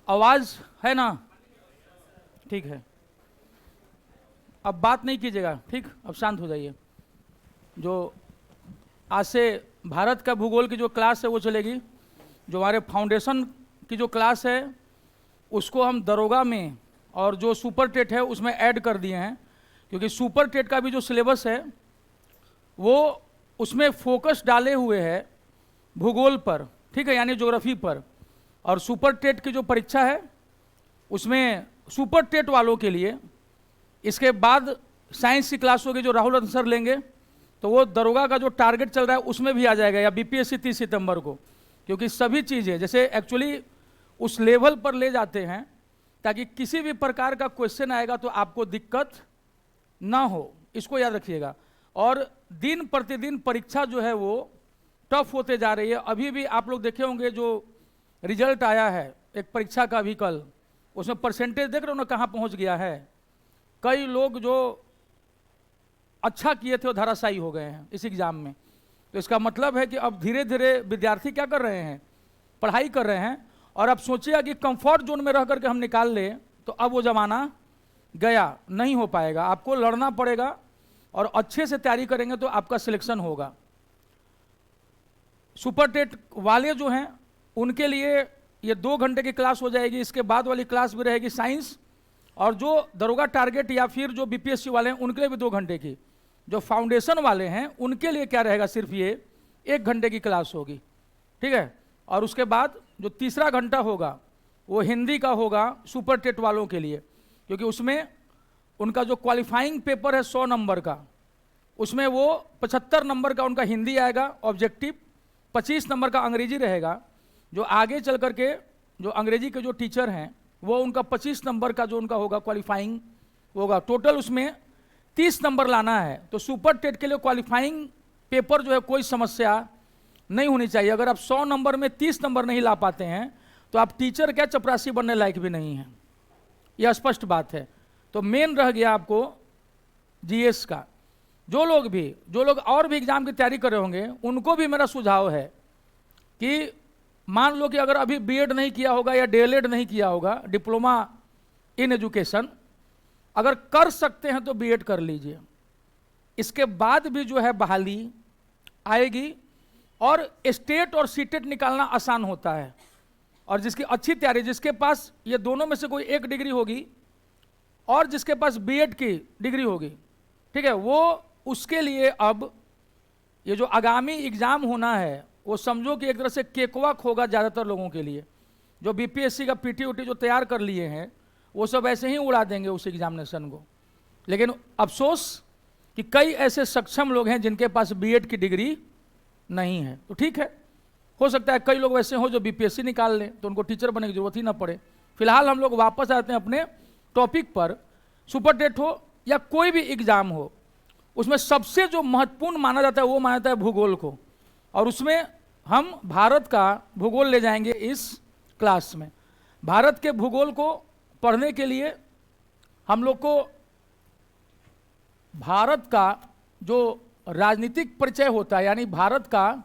आवाज़ है ना? ठीक है, अब बात नहीं कीजिएगा, ठीक? अब शांत हो जाइए। जो आज से भारत का भूगोल की जो क्लास है वो चलेगी। जो हमारे फाउंडेशन की जो क्लास है उसको हम दरोगा में और जो सुपर टेट है उसमें ऐड कर दिए हैं, क्योंकि सुपर टेट का भी जो सिलेबस है वो उसमें फोकस डाले हुए है भूगोल पर, ठीक है, यानी ज्योग्राफी पर। और सुपर टेट की जो परीक्षा है उसमें सुपर टेट वालों के लिए इसके बाद साइंस की क्लास होगी जो राहुल रतन सर लेंगे, तो वो दरोगा का जो टारगेट चल रहा है उसमें भी आ जाएगा, या बीपीएससी 30 सितंबर को। क्योंकि सभी चीज़ें जैसे एक्चुअली उस लेवल पर ले जाते हैं ताकि किसी भी प्रकार का क्वेश्चन आएगा तो आपको दिक्कत ना हो, इसको याद रखिएगा। और दिन प्रतिदिन परीक्षा जो है वो टफ होते जा रही है। अभी भी आप लोग देखे होंगे जो रिजल्ट आया है एक परीक्षा का अभी कल, उसमें परसेंटेज देख रहे हो ना कहाँ पहुँच गया है। कई लोग जो अच्छा किए थे वो धराशायी हो गए हैं इस एग्ज़ाम में। तो इसका मतलब है कि अब धीरे धीरे विद्यार्थी क्या कर रहे हैं, पढ़ाई कर रहे हैं। और अब सोचिए कि कंफर्ट जोन में रह करके हम निकाल लें तो अब वो ज़माना गया, नहीं हो पाएगा। आपको लड़ना पड़ेगा और अच्छे से तैयारी करेंगे तो आपका सिलेक्शन होगा। सुपर टेट वाले जो हैं उनके लिए ये 2 घंटे की क्लास हो जाएगी। इसके बाद वाली क्लास भी रहेगी साइंस, और जो दरोगा टारगेट या फिर जो बीपीएससी वाले हैं उनके लिए भी 2 घंटे की। जो फाउंडेशन वाले हैं उनके लिए क्या रहेगा, सिर्फ ये 1 घंटे की क्लास होगी, ठीक है। और उसके बाद जो तीसरा घंटा होगा वो हिंदी का होगा सुपर टेट वालों के लिए, क्योंकि उसमें उनका जो क्वालिफाइंग पेपर है 100 नंबर का, उसमें वो 75 नंबर का उनका हिंदी आएगा ऑब्जेक्टिव, 25 नंबर का अंग्रेजी रहेगा। जो आगे चल करके जो अंग्रेजी के जो टीचर हैं वो उनका 25 नंबर का जो उनका होगा क्वालिफाइंग होगा। टोटल उसमें 30 नंबर लाना है। तो सुपर टेट के लिए क्वालिफाइंग पेपर जो है कोई समस्या नहीं होनी चाहिए। अगर आप 100 नंबर में 30 नंबर नहीं ला पाते हैं तो आप टीचर क्या चपरासी बनने लायक भी नहीं है, यह स्पष्ट बात है। तो मेन रह गया आपको जीएस का। जो लोग और भी एग्जाम की तैयारी कर रहे होंगे उनको भी मेरा सुझाव है कि मान लो कि अगर अभी बीएड नहीं किया होगा या डीएलएड नहीं किया होगा, डिप्लोमा इन एजुकेशन, अगर कर सकते हैं तो बीएड कर लीजिए। इसके बाद भी जो है बहाली आएगी और स्टेट और सीटेट निकालना आसान होता है। और जिसकी अच्छी तैयारी, जिसके पास ये दोनों में से कोई एक डिग्री होगी और जिसके पास बीएड की डिग्री होगी, ठीक है, वो उसके लिए अब ये जो आगामी एग्ज़ाम होना है वो समझो कि एक तरह से केकवॉक होगा ज़्यादातर लोगों के लिए। जो बीपीएससी का पीटी उटी जो तैयार कर लिए हैं वो सब ऐसे ही उड़ा देंगे उस एग्जामिनेशन को। लेकिन अफसोस कि कई ऐसे सक्षम लोग हैं जिनके पास बीएड की डिग्री नहीं है। तो ठीक है, हो सकता है कई लोग वैसे हों जो बीपीएससी निकाल लें तो उनको टीचर बनने की जरूरत ही ना पड़े। फिलहाल हम लोग वापस आते हैं अपने टॉपिक पर। सुपर टेट हो या कोई भी एग्ज़ाम हो, उसमें सबसे जो महत्वपूर्ण माना जाता है वो माना जाता है भूगोल को। और उसमें हम भारत का भूगोल ले जाएंगे इस क्लास में। भारत के भूगोल को पढ़ने के लिए हम लोग को भारत का जो राजनीतिक परिचय होता है, यानी भारत का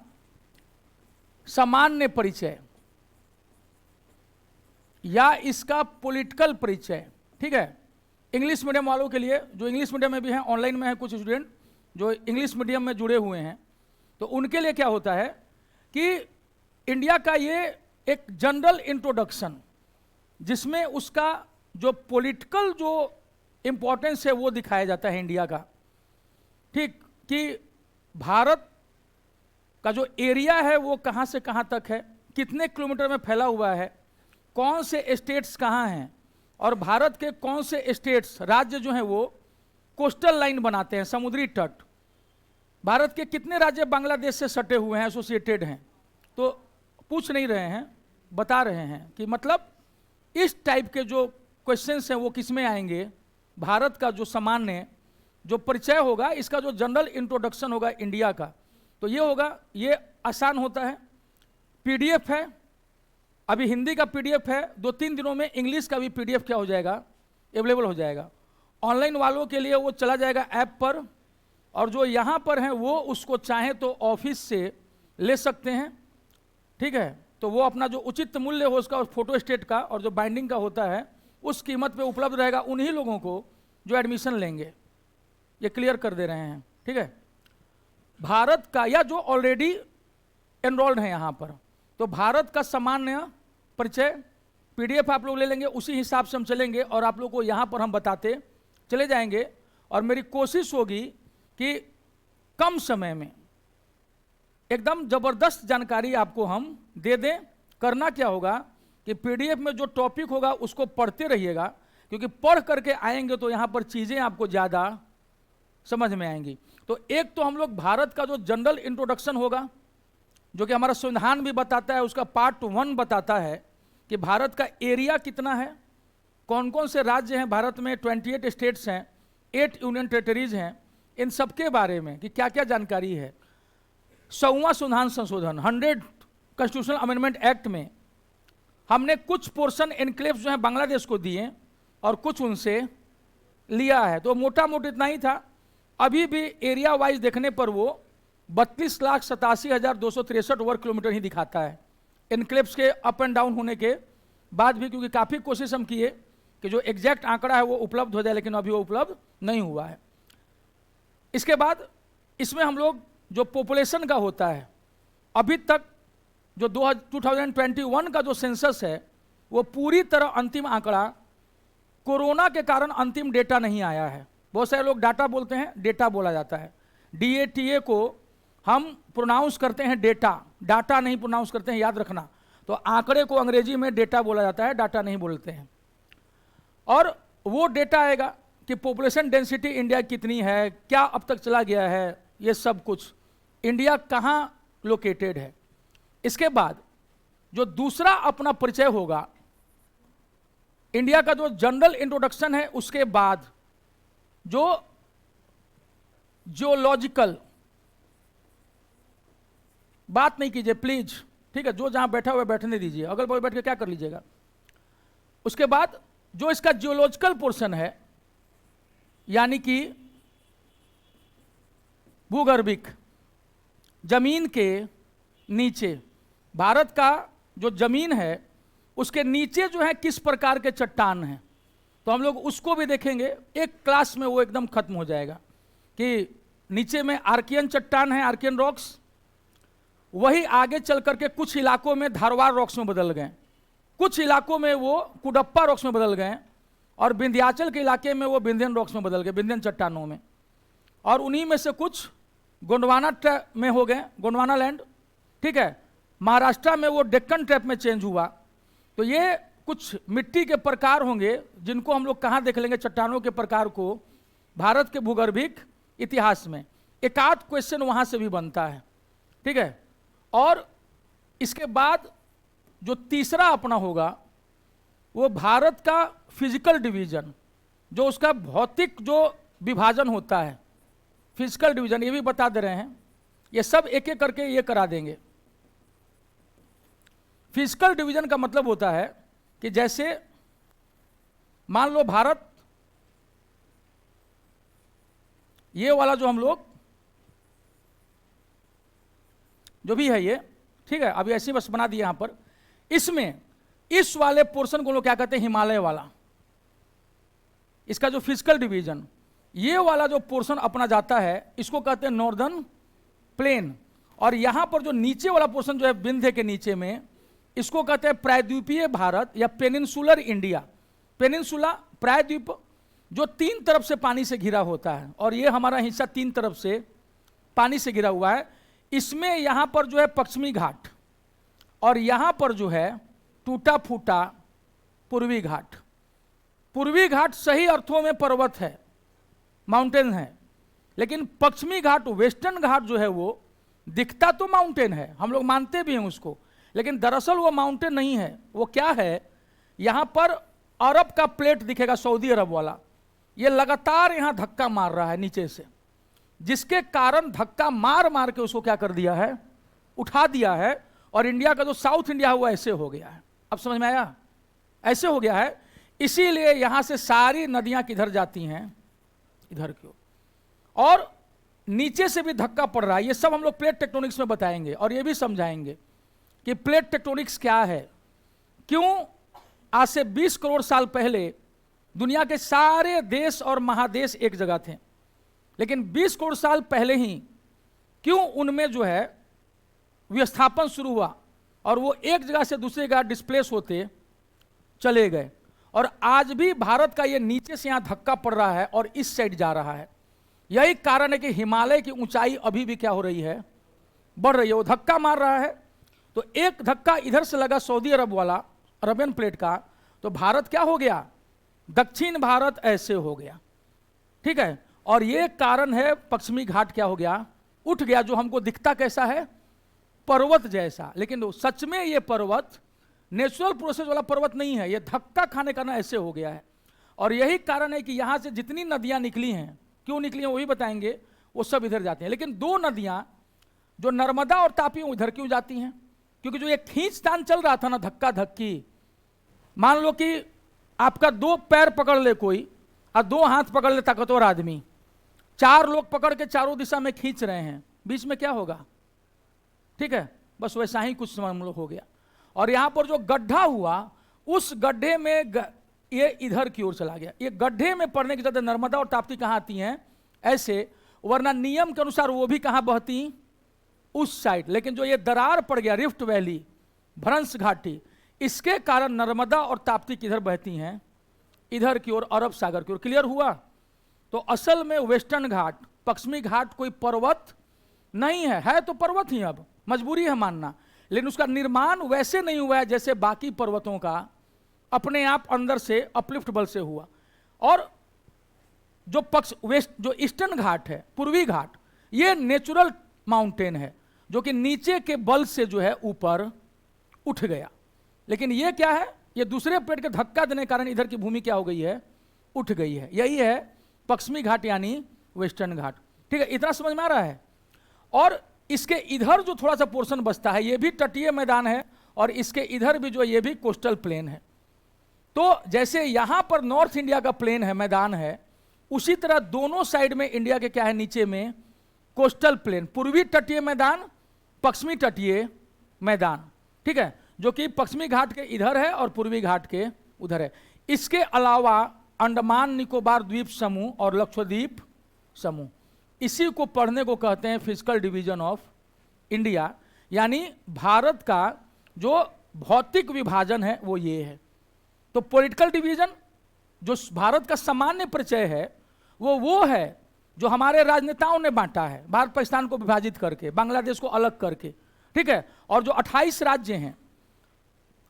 सामान्य परिचय या इसका पॉलिटिकल परिचय, ठीक है। इंग्लिश मीडियम वालों के लिए, जो इंग्लिश मीडियम में भी हैं, ऑनलाइन में हैं कुछ स्टूडेंट जो इंग्लिश मीडियम में जुड़े हुए हैं, तो उनके लिए क्या होता है कि इंडिया का ये एक जनरल इंट्रोडक्शन जिसमें उसका जो पॉलिटिकल जो इम्पोर्टेंस है वो दिखाया जाता है इंडिया का, ठीक, कि भारत का जो एरिया है वो कहाँ से कहाँ तक है, कितने किलोमीटर में फैला हुआ है, कौन से स्टेट्स कहाँ हैं, और भारत के कौन से स्टेट्स राज्य जो हैं वो कोस्टल लाइन बनाते हैं, समुद्री तट। भारत के कितने राज्य बांग्लादेश से सटे हुए हैं, एसोसिएटेड हैं। तो पूछ नहीं रहे हैं, बता रहे हैं कि मतलब इस टाइप के जो क्वेश्चंस हैं वो किस में आएंगे। भारत का जो सामान्य जो परिचय होगा, इसका जो जनरल इंट्रोडक्शन होगा इंडिया का, तो ये होगा, ये आसान होता है। पीडीएफ है, अभी हिंदी का पीडीएफ है, 2-3 दिनों में इंग्लिश का भी पीडीएफ क्या हो जाएगा, अवेलेबल हो जाएगा। ऑनलाइन वालों के लिए वो चला जाएगा ऐप पर, और जो यहाँ पर हैं वो उसको चाहें तो ऑफिस से ले सकते हैं, ठीक है। तो वो अपना जो उचित मूल्य हो उसका फोटो स्टेट का और जो बाइंडिंग का होता है उस कीमत पे उपलब्ध रहेगा उन्हीं लोगों को जो एडमिशन लेंगे। ये क्लियर कर दे रहे हैं, ठीक है। भारत का या जो ऑलरेडी एनरोल्ड है यहाँ पर, तो भारत का सामान्य परिचय PDF आप लोग ले लेंगे, उसी हिसाब से हम चलेंगे और आप लोग को यहाँ पर हम बताते चले जाएंगे। और मेरी कोशिश होगी कि कम समय में एकदम ज़बरदस्त जानकारी आपको हम दे दें। करना क्या होगा कि PDF में जो टॉपिक होगा उसको पढ़ते रहिएगा, क्योंकि पढ़ करके आएंगे तो यहाँ पर चीज़ें आपको ज़्यादा समझ में आएंगी। तो एक तो हम लोग भारत का जो जनरल इंट्रोडक्शन होगा, जो कि हमारा संविधान भी बताता है, उसका पार्ट 1 बताता है कि भारत का एरिया कितना है, कौन कौन से राज्य हैं भारत में, 28 स्टेट्स हैं, 8 यूनियन टेरिटरीज हैं, इन सब के बारे में कि क्या क्या जानकारी है। 100वां संविधान संशोधन 100 कॉन्स्टिट्यूशनल अमेंडमेंट एक्ट में हमने कुछ पोर्शन एनक्लेव्स जो है बांग्लादेश को दिए और कुछ उनसे लिया है, तो मोटा मोटा इतना ही था। अभी भी एरिया वाइज देखने पर वो 32,87,263 वर्ग किलोमीटर ही दिखाता है एनक्लेव्स के अप एंड डाउन होने के बाद भी, क्योंकि काफ़ी कोशिश हम किए कि जो एग्जैक्ट आंकड़ा है वो उपलब्ध हो जाए, लेकिन अभी वो उपलब्ध नहीं हुआ है। इसके बाद इसमें हम लोग जो पॉपुलेशन का होता है, अभी तक जो 2021 का जो सेंसस है वो पूरी तरह अंतिम आंकड़ा, कोरोना के कारण अंतिम डेटा नहीं आया है। बहुत सारे लोग डाटा बोलते हैं, डेटा बोला जाता है। DATA को हम प्रोनाउंस करते हैं डेटा, डाटा नहीं प्रोनाउंस करते हैं, याद रखना। तो आंकड़े को अंग्रेजी में डेटा बोला जाता है, डाटा नहीं बोलते हैं। और वो डेटा आएगा कि पॉपुलेशन डेंसिटी इंडिया कितनी है, क्या अब तक चला गया है, ये सब कुछ, इंडिया कहाँ लोकेटेड है। इसके बाद जो दूसरा अपना परिचय होगा, इंडिया का जो जनरल इंट्रोडक्शन है, उसके बाद जो जियोलॉजिकल, बात नहीं कीजिए प्लीज, ठीक है, जो जहां बैठा हुआ बैठने दीजिए, अगल बगल बैठ के क्या कर लीजिएगा। उसके बाद जो इसका जियोलॉजिकल पोर्शन है, यानी कि भूगर्भिक, जमीन के नीचे, भारत का जो जमीन है उसके नीचे जो है किस प्रकार के चट्टान हैं, तो हम लोग उसको भी देखेंगे। एक क्लास में वो एकदम खत्म हो जाएगा कि नीचे में आर्कियन चट्टान है, आर्कियन रॉक्स, वही आगे चल करके कुछ इलाकों में धारवाड़ रॉक्स में बदल गए, कुछ इलाकों में वो कुडप्पा रॉक्स में बदल गए, और विंध्याचल के इलाके में वो विंध्यन रॉक्स में बदल गए, विंध्यन चट्टानों में, और उन्हीं में से कुछ गोंडवाना में हो गए, गोंडवाना लैंड, ठीक है। महाराष्ट्र में वो डेक्कन ट्रैप में चेंज हुआ। तो ये कुछ मिट्टी के प्रकार होंगे जिनको हम लोग कहाँ देख लेंगे, चट्टानों के प्रकार को भारत के भूगर्भिक इतिहास में। एक आध क्वेश्चन वहाँ से भी बनता है, ठीक है। और इसके बाद जो तीसरा अपना होगा वो भारत का फिजिकल डिवीजन, जो उसका भौतिक जो विभाजन होता है, फिजिकल डिवीजन, ये भी बता दे रहे हैं। ये सब एक एक करके ये करा देंगे। फिजिकल डिवीजन का मतलब होता है कि जैसे मान लो भारत, ये वाला जो हम लोग जो भी है ये, ठीक है, अभी ऐसे बस बना दिया यहां पर। इसमें इस वाले पोर्शन को लोग क्या कहते हैं, हिमालय वाला, इसका जो फिजिकल डिवीजन, ये वाला जो पोर्शन अपना जाता है इसको कहते हैं नॉर्दर्न प्लेन। और यहां पर जो नीचे वाला पोर्शन जो है विंध्य के नीचे में, इसको कहते हैं प्रायद्वीपीय भारत या पेनिनसुलर इंडिया। पेनिनसुला, प्रायद्वीप, जो 3 तरफ से पानी से घिरा होता है, और ये हमारा हिस्सा 3 तरफ से पानी से घिरा हुआ है। इसमें यहाँ पर जो है पश्चिमी घाट, और यहाँ पर जो है टूटा फूटा पूर्वी घाट। पूर्वी घाट सही अर्थों में पर्वत है, माउंटेन है, लेकिन पश्चिमी घाट, वेस्टर्न घाट जो है वो दिखता तो माउंटेन है, हम लोग मानते भी हैं उसको, लेकिन दरअसल वो माउंटेन नहीं है। वो क्या है, यहाँ पर अरब का प्लेट दिखेगा, सऊदी अरब वाला, ये लगातार यहाँ धक्का मार रहा है नीचे से, जिसके कारण धक्का मार मार के उसको क्या कर दिया है, उठा दिया है। और इंडिया का जो साउथ इंडिया है वो ऐसे हो गया है। अब समझ में आया, ऐसे हो गया है। इसीलिए यहाँ से सारी नदियाँ किधर जाती हैं, इधर की ओर, और नीचे से भी धक्का पड़ रहा है। ये सब हम लोग प्लेट टेक्टोनिक्स में बताएंगे और ये भी समझाएंगे कि प्लेट टेक्टोनिक्स क्या है, क्यों आज से 20 करोड़ साल पहले दुनिया के सारे देश और महादेश एक जगह थे, लेकिन 20 करोड़ साल पहले ही क्यों उनमें जो है विस्थापन शुरू हुआ और वो एक जगह से दूसरी जगह डिस्प्लेस होते चले गए। और आज भी भारत का ये नीचे से यहाँ धक्का पड़ रहा है और इस साइड जा रहा है। यही कारण है कि हिमालय की ऊंचाई अभी भी क्या हो रही है, बढ़ रही है। वो धक्का मार रहा है, तो एक धक्का इधर से लगा सऊदी अरब वाला, अरबियन प्लेट का, तो भारत क्या हो गया, दक्षिण भारत ऐसे हो गया, ठीक है। और ये कारण है पश्चिमी घाट क्या हो गया, उठ गया, जो हमको दिखता कैसा है, पर्वत जैसा, लेकिन सच में ये पर्वत नेचुरल प्रोसेस वाला पर्वत नहीं है, ये धक्का खाने का ना ऐसे हो गया है। और यही कारण है कि यहाँ से जितनी नदियाँ निकली हैं, क्यों निकली हैं वही बताएंगे, वो सब इधर जाते हैं। लेकिन दो नदियाँ जो नर्मदा और तापी उधर क्यों जाती हैं, क्योंकि जो ये खींचतान चल रहा था ना, धक्का धक्की, मान लो कि आपका 2 पैर पकड़ ले कोई और 2 हाथ पकड़ ले ताकतवर आदमी, 4 लोग पकड़ के चारों दिशा में खींच रहे हैं, बीच में क्या होगा, ठीक है, बस वैसा ही कुछ मामला हो गया। और यहां पर जो गड्ढा हुआ, उस गड्ढे में ये इधर की ओर चला गया। ये गड्ढे में पड़ने के चलते नर्मदा और ताप्ती कहां आती हैं, ऐसे, वरना नियम के अनुसार वो भी कहां बहती, उस साइड। लेकिन जो ये दरार पड़ गया, रिफ्ट वैली, भ्रंश घाटी, इसके कारण नर्मदा और ताप्ती किधर बहती हैं, इधर की ओर, अरब सागर की ओर। क्लियर हुआ। तो असल में वेस्टर्न घाट, पश्चिमी घाट कोई पर्वत नहीं है तो पर्वत ही, अब मजबूरी है मानना, लेकिन उसका निर्माण वैसे नहीं हुआ है जैसे बाकी पर्वतों का अपने आप अंदर से अपलिफ्ट बल से हुआ। और जो जो ईस्टर्न घाट है, पूर्वी घाट, ये नेचुरल माउंटेन है जो कि नीचे के बल से जो है ऊपर उठ गया। लेकिन ये क्या है, ये दूसरे प्लेट के धक्का देने के कारण इधर की भूमि क्या हो गई है, उठ गई है। यही है पश्चिमी घाट यानी वेस्टर्न घाट, ठीक है, इतना समझ में आ रहा है। और इसके इधर जो थोड़ा सा पोर्शन बचता है, ये भी तटीय मैदान है, और इसके इधर भी जो ये भी कोस्टल प्लेन है। तो जैसे यहां पर नॉर्थ इंडिया का प्लेन है, मैदान है, उसी तरह दोनों साइड में इंडिया के क्या है, नीचे में कोस्टल प्लेन, पूर्वी तटीय मैदान, पश्चिमी तटीय मैदान, ठीक है, जो कि पश्चिमी घाट के इधर है और पूर्वी घाट के उधर है। इसके अलावा अंडमान निकोबार द्वीप समूह और लक्षद्वीप समूह, इसी को पढ़ने को कहते हैं फिजिकल डिवीजन ऑफ इंडिया, यानी भारत का जो भौतिक विभाजन है वो ये है। तो पॉलिटिकल डिवीजन जो भारत का सामान्य परिचय है वो है जो हमारे राजनेताओं ने बांटा है, भारत पाकिस्तान को विभाजित करके, बांग्लादेश को अलग करके, ठीक है। और जो 28 राज्य हैं,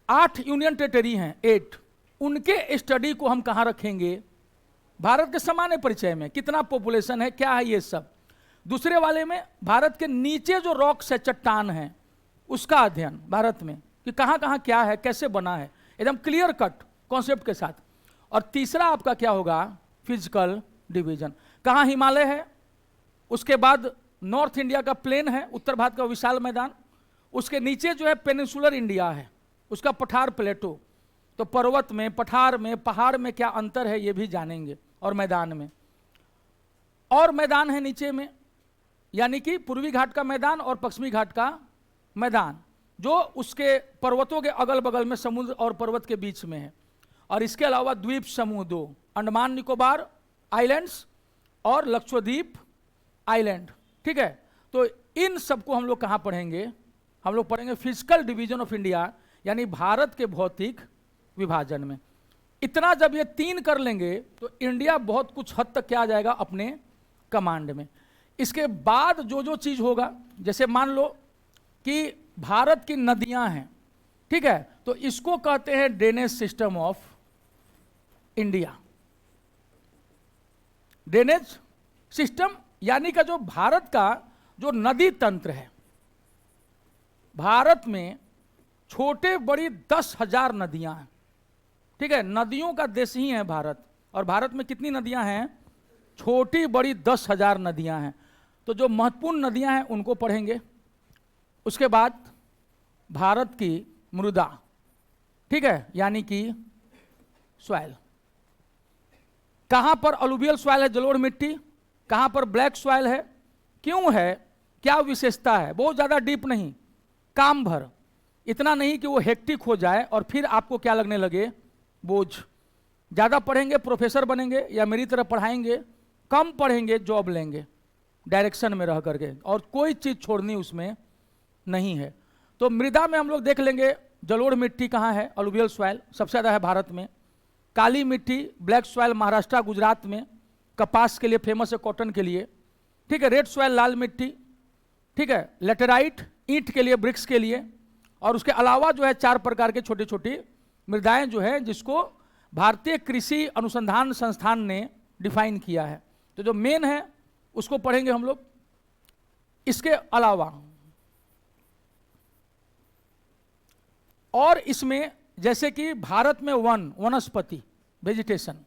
8 यूनियन टेरिटरी हैं, 8, उनके स्टडी को हम कहाँ रखेंगे, भारत के सामान्य परिचय में, कितना पॉपुलेशन है, क्या है, ये सब। दूसरे वाले में भारत के नीचे जो रॉक्स है, चट्टान है, उसका अध्ययन भारत में कि कहाँ कहाँ क्या है, कैसे बना है, एकदम क्लियर कट कॉन्सेप्ट के साथ। और तीसरा आपका क्या होगा, फिजिकल डिवीजन, कहाँ हिमालय है, उसके बाद नॉर्थ इंडिया का प्लेन है, उत्तर भारत का विशाल मैदान, उसके नीचे जो है पेनिनसुलर इंडिया है, उसका पठार प्लेटो। तो पर्वत में, पठार में, पहाड़ में क्या अंतर है ये भी जानेंगे, और मैदान में, और मैदान है नीचे में, यानी कि पूर्वी घाट का मैदान और पश्चिमी घाट का मैदान, जो उसके पर्वतों के अगल बगल में समुद्र और पर्वत के बीच में है। और इसके अलावा द्वीप समूह 2, अंडमान निकोबार आइलैंड्स और लक्षद्वीप आइलैंड, ठीक है। तो इन सबको हम लोग कहाँ पढ़ेंगे, हम लोग पढ़ेंगे फिजिकल डिवीजन ऑफ इंडिया, यानी भारत के भौतिक विभाजन में। इतना जब ये 3 कर लेंगे तो इंडिया बहुत कुछ हद तक क्या आ जाएगा अपने कमांड में। इसके बाद जो जो चीज़ होगा, जैसे मान लो कि भारत की नदियां हैं, ठीक है, तो इसको कहते हैं drainage system of India. Drainage system यानी का जो भारत का जो नदी तंत्र है, भारत में छोटे बड़ी 10,000 नदियां हैं, ठीक है, नदियों का देश ही है भारत। और भारत में कितनी नदियां हैं, छोटी बड़ी 10,000 नदियां हैं। तो जो महत्वपूर्ण नदियां हैं उनको पढ़ेंगे। उसके बाद भारत की मृदा, ठीक है, यानी कि सॉइल, कहां पर अलुवियल सॉइल है, जलोढ़ मिट्टी, कहां पर ब्लैक सॉइल है, क्यों है, क्या विशेषता है, बहुत ज़्यादा डीप नहीं, काम भर। इतना नहीं कि वो हेक्टिक हो जाए और फिर आपको क्या लगने लगे, बोझ। ज़्यादा पढ़ेंगे प्रोफेसर बनेंगे या मेरी तरह पढ़ाएंगे, कम पढ़ेंगे जॉब लेंगे डायरेक्शन में रह करके, और कोई चीज़ छोड़नी उसमें नहीं है। तो मृदा में हम लोग देख लेंगे जलोढ़ मिट्टी कहाँ है, अलुवियल सॉइल सबसे ज़्यादा है भारत में। काली मिट्टी ब्लैक सॉइल महाराष्ट्र गुजरात में, कपास के लिए फेमस है, कॉटन के लिए, ठीक है। रेड सॉइल लाल मिट्टी, ठीक है। लेटेराइट ईंट के लिए, ब्रिक्स के लिए। और उसके अलावा जो है 4 प्रकार के छोटी छोटी मृदाएं जो है, जिसको भारतीय कृषि अनुसंधान संस्थान ने डिफाइन किया है। तो जो मेन है उसको पढ़ेंगे हम लोग। इसके अलावा और इसमें जैसे कि भारत में वनस्पति वेजिटेशन,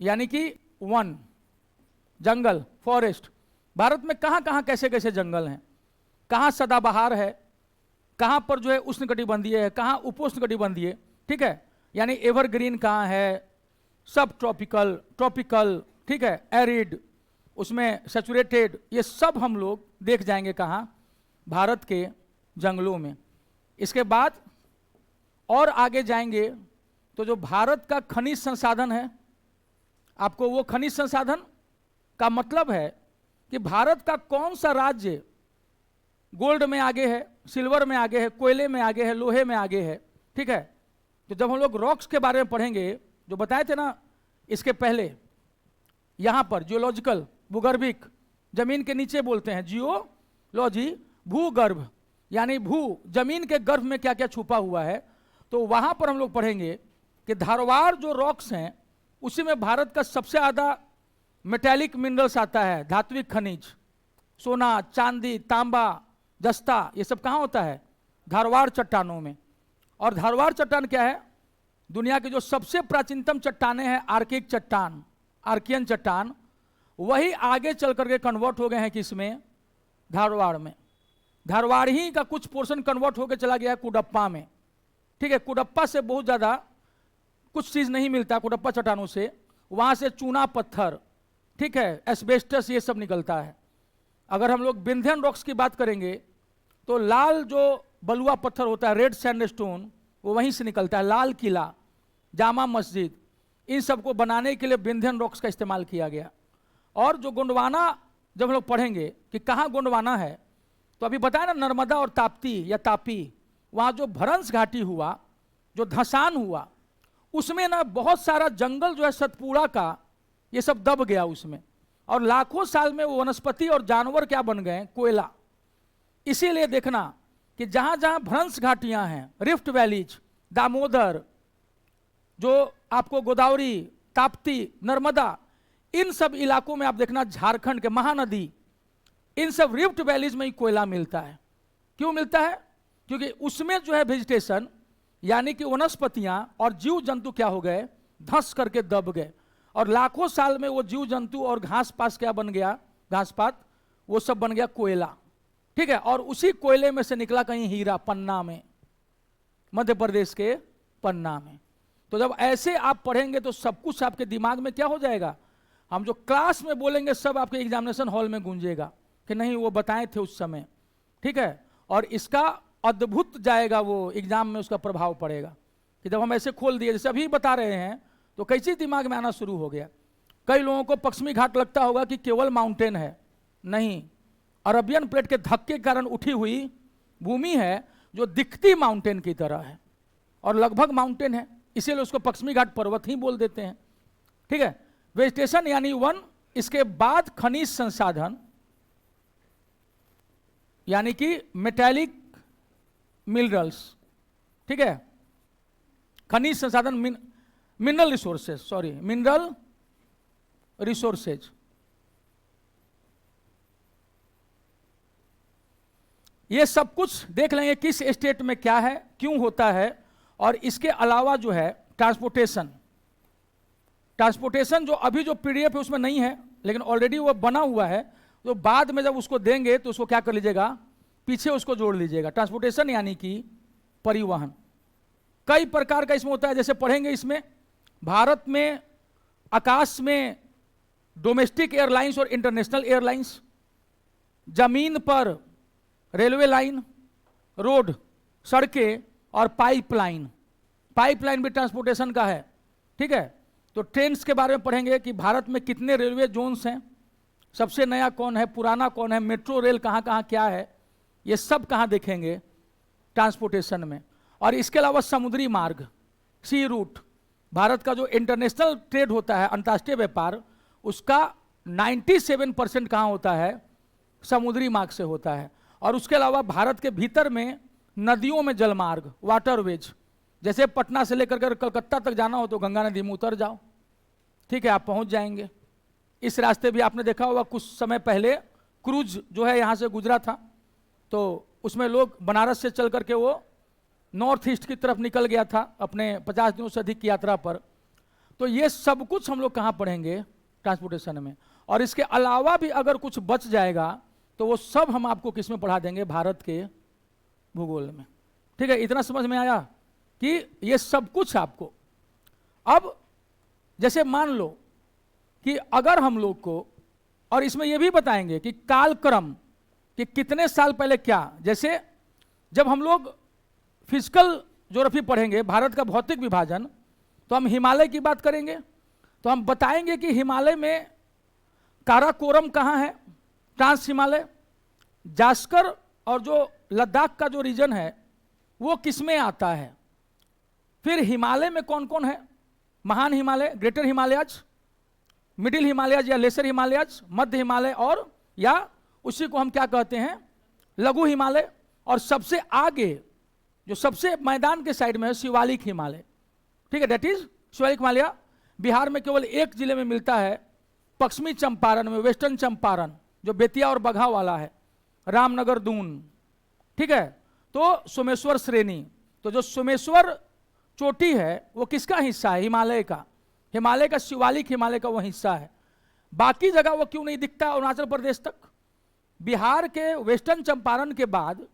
यानी कि वन जंगल फॉरेस्ट, भारत में कहाँ कहाँ कैसे कैसे जंगल हैं, कहाँ सदाबहार है, कहाँ पर जो है उष्णकटिबंधीय है, कहाँ उपोष्णकटिबंधीय, ठीक है। यानी एवरग्रीन कहाँ है, सब ट्रॉपिकल, ट्रॉपिकल, ठीक है, एरिड, उसमें सैचुरेटेड, ये सब हम लोग देख जाएंगे कहाँ, भारत के जंगलों में। इसके बाद और आगे जाएंगे तो जो भारत का खनिज संसाधन है, आपको वो खनिज संसाधन का मतलब है कि भारत का कौन सा राज्य गोल्ड में आगे है, सिल्वर में आगे है, कोयले में आगे है, लोहे में आगे है, ठीक है। तो जब हम लोग रॉक्स के बारे में पढ़ेंगे, जो बताए थे ना इसके पहले, यहाँ पर जियोलॉजिकल भूगर्भिक, जमीन के नीचे बोलते हैं जियोलॉजी, भूगर्भ यानी भू जमीन के गर्भ में क्या क्या छुपा हुआ है। तो वहाँ पर हम लोग पढ़ेंगे कि धारवाड़ जो रॉक्स हैं उसी में भारत का सबसे ज़्यादा मेटेलिक मिनरल्स आता है, धात्विक खनिज, सोना, चांदी, तांबा, जस्ता, ये सब कहाँ होता है, धारवाड़ चट्टानों में। और धारवाड़ चट्टान क्या है, दुनिया की जो सबसे प्राचीनतम चट्टानें हैं, आर्किक चट्टान, आर्कियन चट्टान, वही आगे चल करके कन्वर्ट हो गए हैं किसमें, धारवाड़ में। धारवाड़ ही का कुछ पोर्शन कन्वर्ट होकर चला गया है कुडप्पा में, ठीक है। कुडप्पा से बहुत ज़्यादा कुछ चीज़ नहीं मिलता, कुडप्पा चट्टानों से, वहाँ से चूना पत्थर, ठीक है, एस्बेस्टस, ये सब निकलता है। अगर हम लोग विंध्यन रॉक्स की बात करेंगे तो लाल जो बलुआ पत्थर होता है, रेड सैंडस्टोन, वो वहीं से निकलता है। लाल किला, जामा मस्जिद, इन सब को बनाने के लिए विंध्यन रॉक्स का इस्तेमाल किया गया। और जो गोंडवाना जब हम लोग पढ़ेंगे कि कहाँ गोंडवाना है, तो अभी बताया ना नर्मदा और ताप्ती या तापी, वहाँ जो भरंस घाटी हुआ, जो धसान हुआ, उसमें ना बहुत सारा जंगल जो है सतपुड़ा का, ये सब दब गया उसमें, और लाखों साल में वो वनस्पति और जानवर क्या बन गए, कोयला। इसीलिए देखना कि जहाँ जहाँ भ्रंश घाटियाँ हैं, रिफ्ट वैलीज, दामोदर, जो आपको गोदावरी, ताप्ती, नर्मदा, इन सब इलाकों में आप देखना, झारखंड के महानदी, इन सब रिफ्ट वैलीज में ही कोयला मिलता है। क्यों मिलता है, क्योंकि उसमें जो है वेजिटेशन यानी कि वनस्पतियां और जीव जंतु क्या हो गए, धंस करके दब गए, और लाखों साल में वो जीव जंतु और घास पास क्या बन गया, घास पात, वो सब बन गया कोयला, ठीक है। और उसी कोयले में से निकला कहीं हीरा, पन्ना में, मध्य प्रदेश के पन्ना में। तो जब ऐसे आप पढ़ेंगे तो सब कुछ आपके दिमाग में क्या हो जाएगा, हम जो क्लास में बोलेंगे सब आपके एग्जामिनेशन हॉल में गूंजेगा कि नहीं वो बताए थे उस समय, ठीक है। और इसका अद्भुत जाएगा वो एग्जाम में, उसका प्रभाव पड़ेगा कि जब हम ऐसे खोल दिए, जैसे अभी बता रहे हैं, तो कैसे दिमाग में आना शुरू हो गया। कई लोगों को पश्चिमी घाट लगता होगा कि केवल माउंटेन है, नहीं, अरबियन प्लेट के धक्के के कारण उठी हुई भूमि है जो दिखती माउंटेन की तरह है और लगभग माउंटेन है, इसीलिए उसको पश्चिमी घाट पर्वत ही बोल देते हैं, ठीक है। वेजिटेशन यानी वन, इसके बाद खनिज संसाधन यानी कि मेटेलिक मिनरल्स, ठीक है, खनिज संसाधन, mineral resources, sorry, mineral resources. ये सब कुछ देख लेंगे किस स्टेट में क्या है, क्यों होता है। और इसके अलावा जो है ट्रांसपोर्टेशन, ट्रांसपोर्टेशन जो अभी जो पीडीएफ है उसमें नहीं है, लेकिन ऑलरेडी वो बना हुआ है, तो बाद में जब उसको देंगे तो उसको क्या कर लीजिएगा, पीछे उसको जोड़ लीजिएगा। ट्रांसपोर्टेशन यानी कि परिवहन, कई प्रकार का इसमें होता है। जैसे पढ़ेंगे इसमें, भारत में आकाश में डोमेस्टिक एयरलाइंस और इंटरनेशनल एयरलाइंस, जमीन पर रेलवे लाइन, रोड, सड़कें और पाइपलाइन। पाइपलाइन भी ट्रांसपोर्टेशन का है, ठीक है। तो ट्रेन्स के बारे में पढ़ेंगे कि भारत में कितने रेलवे जोन्स हैं, सबसे नया कौन है, पुराना कौन है, मेट्रो रेल कहाँ कहाँ क्या है, ये सब कहाँ देखेंगे ट्रांसपोर्टेशन में। और इसके अलावा समुद्री मार्ग, सी रूट, भारत का जो इंटरनेशनल ट्रेड होता है, अंतर्राष्ट्रीय व्यापार, उसका 97% कहाँ होता है, समुद्री मार्ग से होता है। और उसके अलावा भारत के भीतर में नदियों में जलमार्ग, वाटरवेज, जैसे पटना से लेकर कर कलकत्ता तक जाना हो तो गंगा नदी में उतर जाओ, ठीक है, आप पहुंच जाएंगे। इस रास्ते भी आपने देखा होगा, कुछ समय पहले क्रूज जो है यहाँ से गुजरा था, तो उसमें लोग बनारस से चल करके वो नॉर्थ ईस्ट की तरफ निकल गया था अपने 50 दिनों से अधिक की यात्रा पर। तो ये सब कुछ हम लोग कहाँ पढ़ेंगे, ट्रांसपोर्टेशन में। और इसके अलावा भी अगर कुछ बच जाएगा तो वो सब हम आपको किस में पढ़ा देंगे, भारत के भूगोल में, ठीक है। इतना समझ में आया कि ये सब कुछ आपको। अब जैसे मान लो कि अगर हम लोग को, और इसमें ये भी बताएंगे कि कालक्रम कि कितने साल पहले क्या, जैसे जब हम लोग फिजिकल ज्योग्राफी पढ़ेंगे, भारत का भौतिक विभाजन, तो हम हिमालय की बात करेंगे, तो हम बताएंगे कि हिमालय में काराकोरम कहाँ है, ट्रांस हिमालय, जास्कर और जो लद्दाख का जो रीजन है वो किसमें आता है। फिर हिमालय में कौन कौन है, महान हिमालय, ग्रेटर हिमालयाज, मिडिल हिमालयाज या लेसर हिमालयाज, मध्य हिमालय, और या उसी को हम क्या कहते हैं, लघु हिमालय। और सबसे आगे जो सबसे मैदान के साइड में है, शिवालिक हिमालय, ठीक है, दैट इज शिवालिक हिमालय। बिहार में केवल एक जिले में मिलता है, पश्चिमी चंपारण में, वेस्टर्न चंपारण, जो बेतिया और बगहा वाला है, रामनगर, दून, ठीक है। तो सोमेश्वर श्रेणी, तो जो सोमेश्वर चोटी है वो किसका हिस्सा है, हिमालय का, हिमालय का शिवालिक हिमालय का वो हिस्सा है। बाकी जगह वो क्यों नहीं दिखता, अरुणाचल प्रदेश तक। बिहार के वेस्टर्न चंपारण के बाद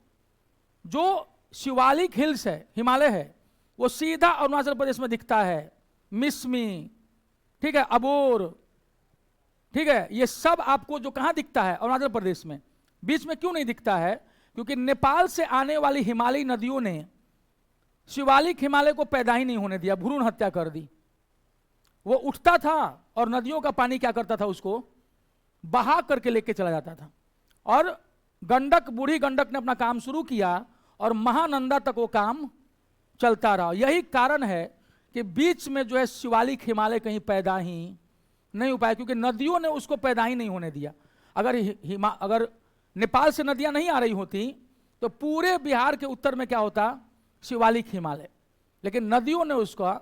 जो शिवालिक हिल्स है, हिमालय है, वो सीधा अरुणाचल प्रदेश में दिखता है, मिसमी, ठीक है, अबोर, ठीक है, ये सब आपको जो कहाँ दिखता है, अरुणाचल प्रदेश में। बीच में क्यों नहीं दिखता है, क्योंकि नेपाल से आने वाली हिमालयी नदियों ने शिवालिक हिमालय को पैदा ही नहीं होने दिया, भ्रूण हत्या कर दी। वो उठता था और नदियों का पानी क्या करता था, उसको बहा करके लेके चला जाता था। और गंडक, बूढ़ी गंडक ने अपना काम शुरू किया और महानंदा तक वो काम चलता रहा। यही कारण है कि बीच में जो है शिवालिक हिमालय कहीं पैदा ही नहीं हो पाया, क्योंकि नदियों ने उसको पैदा ही नहीं होने दिया। अगर नेपाल से नदियां नहीं आ रही होती तो पूरे बिहार के उत्तर में क्या होता, शिवालिक हिमालय। लेकिन नदियों ने उसका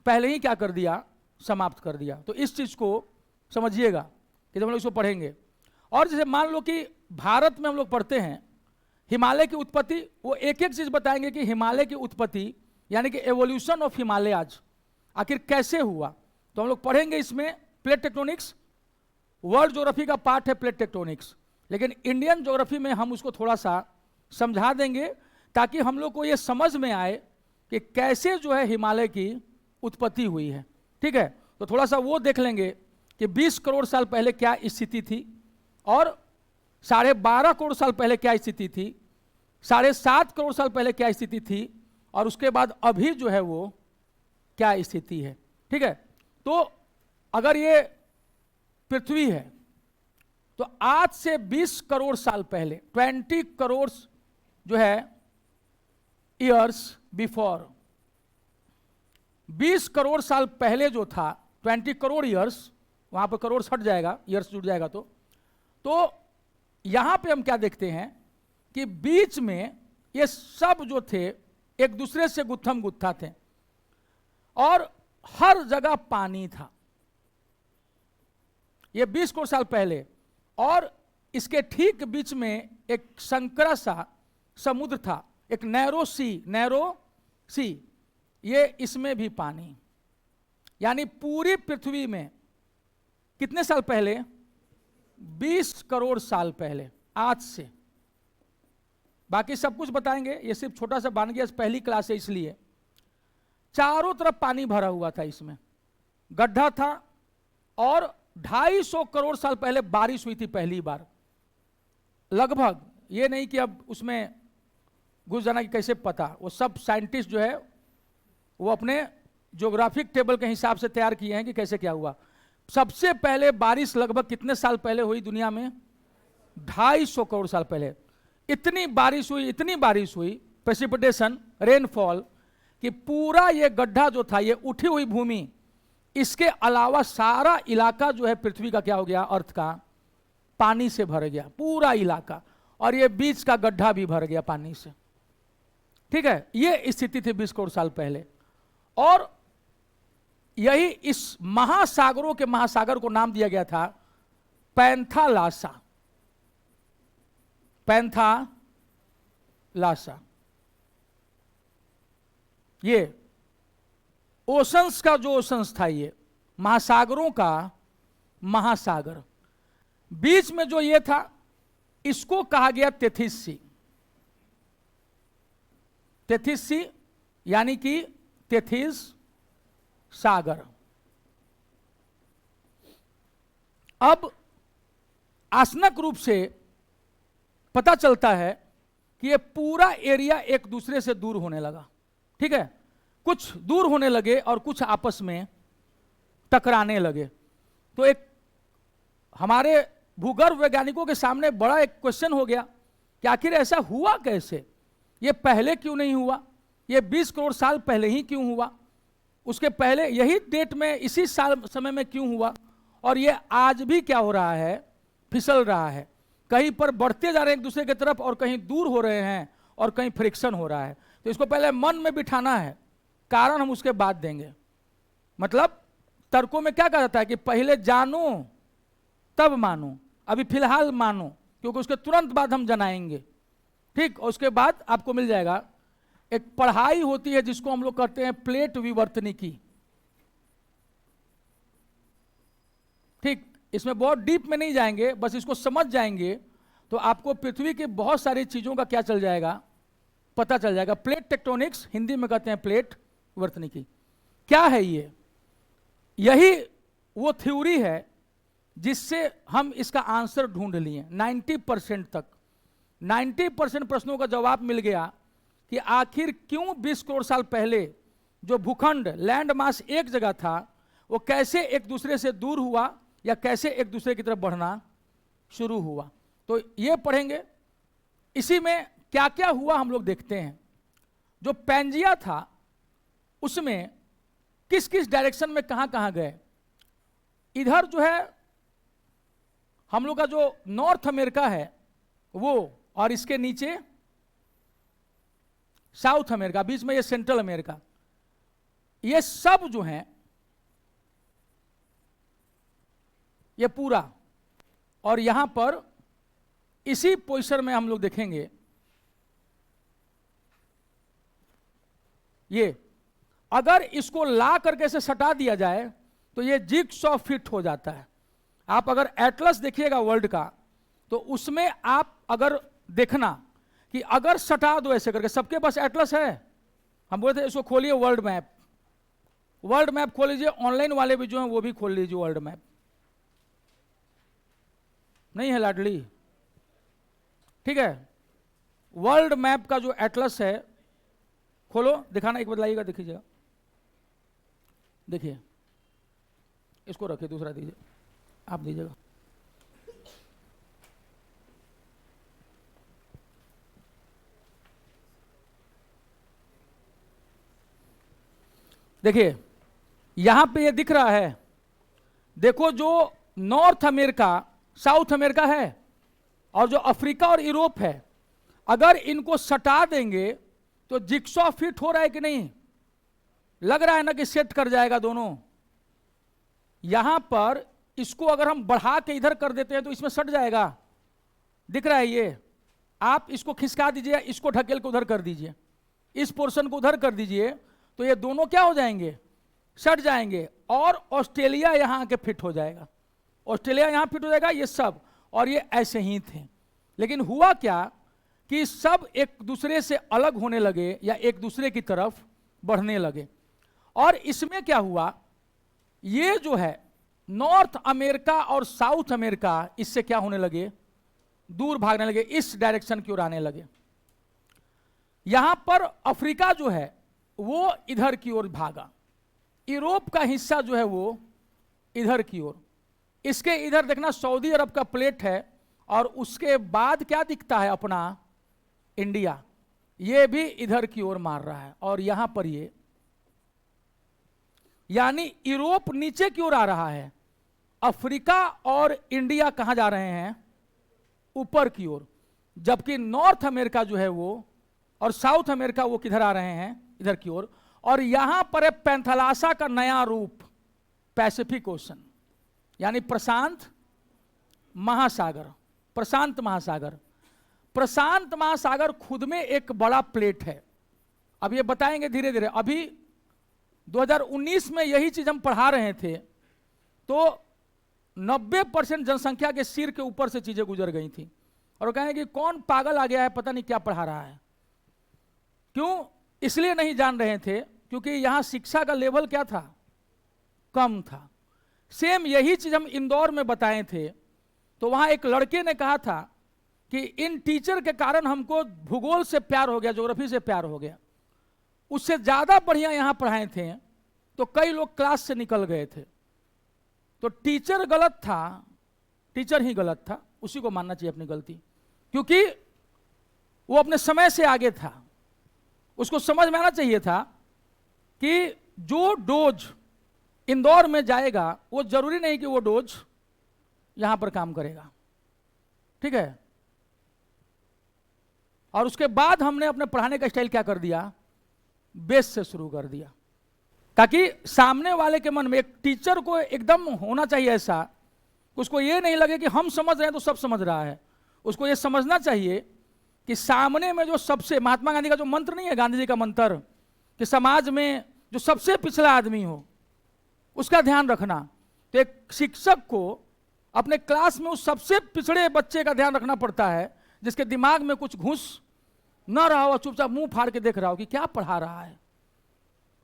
पहले ही क्या कर दिया, समाप्त कर दिया। तो इस चीज को समझिएगा कि जब हम लोग इसको पढ़ेंगे। और जैसे मान लो कि भारत में हम लोग पढ़ते हैं हिमालय की उत्पत्ति, वो एक एक चीज बताएंगे कि हिमालय की उत्पत्ति यानी कि एवोल्यूशन ऑफ हिमालयाज आखिर कैसे हुआ। तो हम लोग पढ़ेंगे इसमें प्लेट टेक्टोनिक्स, वर्ल्ड ज्योग्राफी का पार्ट है प्लेट टेक्टोनिक्स, लेकिन इंडियन ज्योग्राफी में हम उसको थोड़ा सा समझा देंगे ताकि हम लोग को ये समझ में आए कि कैसे जो है हिमालय की उत्पत्ति हुई है, ठीक है। तो थोड़ा सा वो देख लेंगे कि 20 करोड़ साल पहले क्या स्थिति थी, और 12.5 करोड़ साल पहले क्या स्थिति थी, 7.5 करोड़ साल पहले क्या स्थिति थी, और उसके बाद अभी जो है वो क्या स्थिति है, ठीक है। तो अगर ये पृथ्वी है तो आज से 20 करोड़ साल पहले, 20 करोड़ जो है ईयर्स बिफोर, 20 करोड़ साल पहले जो था, 20 करोड़ ईयर्स, वहां पर करोड़ हट जाएगा, ईयर्स जुड़ जाएगा। तो यहां पे हम क्या देखते हैं कि बीच में ये सब जो थे एक दूसरे से गुत्थम गुत्था थे और हर जगह पानी था, ये 20 करोड़ साल पहले। और इसके ठीक बीच में एक संकरा सा समुद्र था, एक नैरो सी, ये इसमें भी पानी, यानी पूरी पृथ्वी में कितने साल पहले, 20 करोड़ साल पहले आज से। बाकी सब कुछ बताएंगे, ये सिर्फ छोटा सा बन गया, पहली क्लास है इसलिए। चारों तरफ पानी भरा हुआ था, इसमें गड्ढा था, और 250 करोड़ साल पहले बारिश हुई थी पहली बार, लगभग ये नहीं कि अब उसमें घुस जाना कि कैसे पता, वो सब साइंटिस्ट जो है वो अपने ज्योग्राफिक टेबल के हिसाब से तैयार किए हैं कि कैसे क्या हुआ। सबसे पहले बारिश लगभग कितने साल पहले हुई दुनिया में? 250 करोड़ साल पहले। इतनी बारिश हुई प्रेसिपिटेशन, रेनफॉल, कि पूरा ये गड्ढा जो था, ये उठी हुई भूमि, इसके अलावा सारा इलाका जो है पृथ्वी का क्या हो गया, अर्थ का, पानी से भर गया पूरा इलाका, और ये बीच का गड्ढा भी भर गया पानी से। ठीक है, ये स्थिति थी 20 करोड़ साल पहले। और यही इस महासागरों के महासागर को नाम दिया गया था पैंथालासा। पैंथालासा, ये ओशंस का जो ओशंस था, ये महासागरों का महासागर। बीच में जो ये था, इसको कहा गया तेथिस सी। तेथिस सी यानी कि तेथिस सागर। अब आसनक रूप से पता चलता है कि ये पूरा एरिया एक दूसरे से दूर होने लगा। ठीक है, कुछ दूर होने लगे और कुछ आपस में टकराने लगे। तो एक हमारे भूगर्भ वैज्ञानिकों के सामने बड़ा एक क्वेश्चन हो गया कि आखिर ऐसा हुआ कैसे, ये पहले क्यों नहीं हुआ, ये 20 करोड़ साल पहले ही क्यों हुआ, उसके पहले यही डेट में इसी साल समय में क्यों हुआ, और ये आज भी क्या हो रहा है, फिसल रहा है, कहीं पर बढ़ते जा रहे हैं एक दूसरे की तरफ और कहीं दूर हो रहे हैं और कहीं फ्रिक्शन हो रहा है। तो इसको पहले मन में बिठाना है, कारण हम उसके बाद देंगे। मतलब तर्कों में क्या कहा जाता है कि पहले जानो तब मानो, अभी फिलहाल मानो, क्योंकि उसके तुरंत बाद हम जनाएंगे। ठीक, और उसके बाद आपको मिल जाएगा। एक पढ़ाई होती है जिसको हम लोग कहते हैं प्लेट विवर्तनिकी। ठीक, इसमें बहुत डीप में नहीं जाएंगे, बस इसको समझ जाएंगे तो आपको पृथ्वी की बहुत सारी चीजों का क्या चल जाएगा, पता चल जाएगा। प्लेट टेक्टोनिक्स, हिंदी में कहते हैं प्लेट विवर्तनिकी। क्या है ये? यही वो थ्योरी है जिससे हम इसका आंसर ढूंढ लिए 90% तक। 90% प्रश्नों का जवाब मिल गया कि आखिर क्यों 20 करोड़ साल पहले जो भूखंड, लैंड मास एक जगह था, वो कैसे एक दूसरे से दूर हुआ या कैसे एक दूसरे की तरफ बढ़ना शुरू हुआ। तो ये पढ़ेंगे। इसी में क्या क्या हुआ हम लोग देखते हैं। जो पैंजिया था उसमें किस किस डायरेक्शन में कहां कहां गए। इधर जो है हम लोग का जो नॉर्थ अमेरिका है वो, और इसके नीचे साउथ अमेरिका, बीच में ये सेंट्रल अमेरिका, ये सब जो हैं ये पूरा, और यहां पर इसी पोजीशन में हम लोग देखेंगे ये, अगर इसको ला करके से सटा दिया जाए तो ये जिगसॉ फिट हो जाता है। आप अगर एटलस देखिएगा वर्ल्ड का, तो उसमें आप अगर देखना कि अगर सटा दो ऐसे करके, सबके पास एटलस है, हम बोलते हैं इसको खोलिए वर्ल्ड मैप, वर्ल्ड मैप खोल लीजिए। ऑनलाइन वाले भी जो हैं वो भी खोल लीजिए वर्ल्ड मैप। नहीं है लाडली? ठीक है, वर्ल्ड मैप का जो एटलस है खोलो, दिखाना, एक बदलाइएगा, देखिएगा, देखिए, इसको रखिए, दूसरा दीजिए, आप दीजिएगा। देखिए यहां पे ये दिख रहा है, देखो जो नॉर्थ अमेरिका, साउथ अमेरिका है, और जो अफ्रीका और यूरोप है, अगर इनको सटा देंगे तो जिगसॉ फिट हो रहा है कि नहीं? लग रहा है ना कि सेट कर जाएगा दोनों। यहां पर इसको अगर हम बढ़ा के इधर कर देते हैं तो इसमें सट जाएगा, दिख रहा है ये। आप इसको खिसका दीजिए, इसको ढकेल के उधर कर दीजिए, इस पोर्शन को उधर कर दीजिए, तो ये दोनों क्या हो जाएंगे, सट जाएंगे, और ऑस्ट्रेलिया यहां आके फिट हो जाएगा, ऑस्ट्रेलिया यहां फिट हो जाएगा, ये सब, और ये ऐसे ही थे। लेकिन हुआ क्या कि सब एक दूसरे से अलग होने लगे या एक दूसरे की तरफ बढ़ने लगे। और इसमें क्या हुआ, ये जो है नॉर्थ अमेरिका और साउथ अमेरिका, इससे क्या होने लगे, दूर भागने लगे, इस डायरेक्शन की ओर आने लगे। यहां पर अफ्रीका जो है वो इधर की ओर भागा, यूरोप का हिस्सा जो है वो इधर की ओर। इसके इधर देखना सऊदी अरब का प्लेट है, और उसके बाद क्या दिखता है अपना इंडिया, ये भी इधर की ओर मार रहा है। और यहां पर ये यानी यूरोप नीचे की ओर आ रहा है, अफ्रीका और इंडिया कहां जा रहे हैं, ऊपर की ओर। जबकि नॉर्थ अमेरिका जो है वो और साउथ अमेरिका वो किधर आ रहे हैं, इधर की ओर। और यहां पर है पैंथलासा का नया रूप, पैसिफिक ओशन, यानी प्रशांत महासागर। प्रशांत महासागर, प्रशांत महासागर खुद में एक बड़ा प्लेट है। अब ये बताएंगे धीरे धीरे। अभी 2019 में यही चीज हम पढ़ा रहे थे, तो 90% जनसंख्या के सिर के ऊपर से चीजें गुजर गई थी, और वो कहें कि कौन पागल आ गया है, पता नहीं क्या पढ़ा रहा है। क्यों? इसलिए नहीं जान रहे थे क्योंकि यहां शिक्षा का लेवल क्या था, कम था। सेम यही चीज हम इंदौर में बताए थे, तो वहां एक लड़के ने कहा था कि इन टीचर के कारण हमको भूगोल से प्यार हो गया, ज्योग्राफी से प्यार हो गया। उससे ज्यादा बढ़िया यहां पढ़ाए थे, तो कई लोग क्लास से निकल गए थे। तो टीचर गलत था, टीचर ही गलत था, उसी को मानना चाहिए अपनी गलती, क्योंकि वो अपने समय से आगे था। उसको समझ में आना चाहिए था कि जो डोज इंदौर में जाएगा वो जरूरी नहीं कि वो डोज यहां पर काम करेगा, ठीक है। और उसके बाद हमने अपने पढ़ाने का स्टाइल क्या कर दिया, बेस से शुरू कर दिया, ताकि सामने वाले के मन में, एक टीचर को एकदम होना चाहिए ऐसा, उसको ये नहीं लगे कि हम समझ रहे हैं तो सब समझ रहा है। उसको ये समझना चाहिए कि सामने में जो सबसे, महात्मा गांधी का जो मंत्र नहीं है, गांधी जी का मंत्र, कि समाज में जो सबसे पिछड़ा आदमी हो उसका ध्यान रखना। तो एक शिक्षक को अपने क्लास में उस सबसे पिछड़े बच्चे का ध्यान रखना पड़ता है, जिसके दिमाग में कुछ घुस न रहा हो, चुपचाप मुंह फाड़ के देख रहा हो कि क्या पढ़ा रहा है।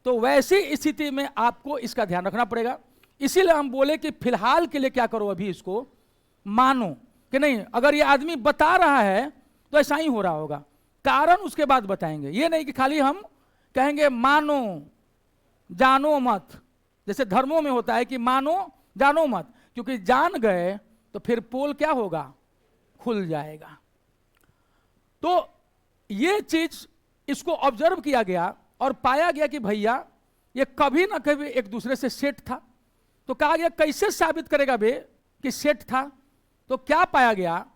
तो वैसी स्थिति में आपको इसका ध्यान रखना पड़ेगा। इसीलिए हम बोले कि फिलहाल के लिए क्या करो, अभी इसको मानो कि नहीं, अगर ये आदमी बता रहा है तो ऐसा ही हो रहा होगा, कारण उसके बाद बताएंगे। ये नहीं कि खाली हम कहेंगे मानो जानो मत, जैसे धर्मों में होता है कि मानो जानो मत, क्योंकि जान गए तो फिर पोल क्या होगा, खुल जाएगा। तो ये चीज इसको ऑब्जर्व किया गया और पाया गया कि भैया ये कभी ना कभी एक दूसरे से सेट था। तो कहा गया कैसे साबित करेगा बे कि सेट था। तो क्या पाया गया,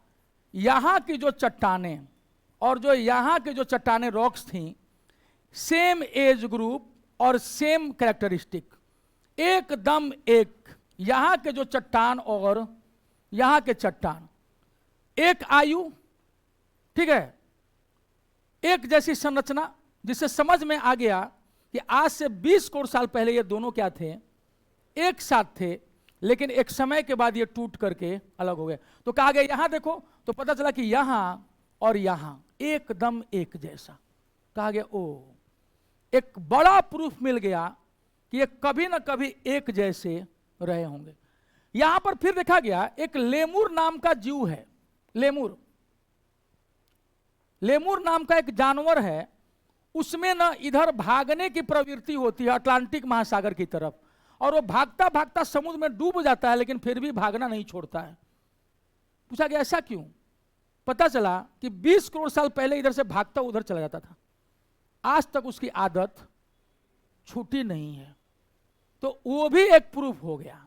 यहां की जो चट्टानें और जो यहां के जो चट्टानें रॉक्स थी, सेम एज ग्रुप और सेम कैरेक्टरिस्टिक, एकदम एक। यहां के जो चट्टान और यहां के चट्टान, एक आयु, ठीक है, एक जैसी संरचना, जिससे समझ में आ गया कि आज से 20 करोड़ साल पहले ये दोनों क्या थे, एक साथ थे, लेकिन एक समय के बाद ये टूट करके अलग हो गए। तो कहा गया यहां देखो, तो पता चला कि यहां और यहां एकदम एक जैसा। कहा गया ओ, एक बड़ा प्रूफ मिल गया कि ये कभी ना कभी एक जैसे रहे होंगे। यहां पर फिर देखा गया एक लेमुर नाम का जीव है। लेमुर, लेमुर नाम का एक जानवर है, उसमें ना इधर भागने की प्रवृत्ति होती है अटलांटिक महासागर की तरफ, और वो भागता भागता समुद्र में डूब जाता है, लेकिन फिर भी भागना नहीं छोड़ता है। पूछा गया ऐसा क्यों? पता चला कि 20 करोड़ साल पहले इधर से भागता उधर चला जाता था, आज तक उसकी आदत छूटी नहीं है। तो वो भी एक प्रूफ हो गया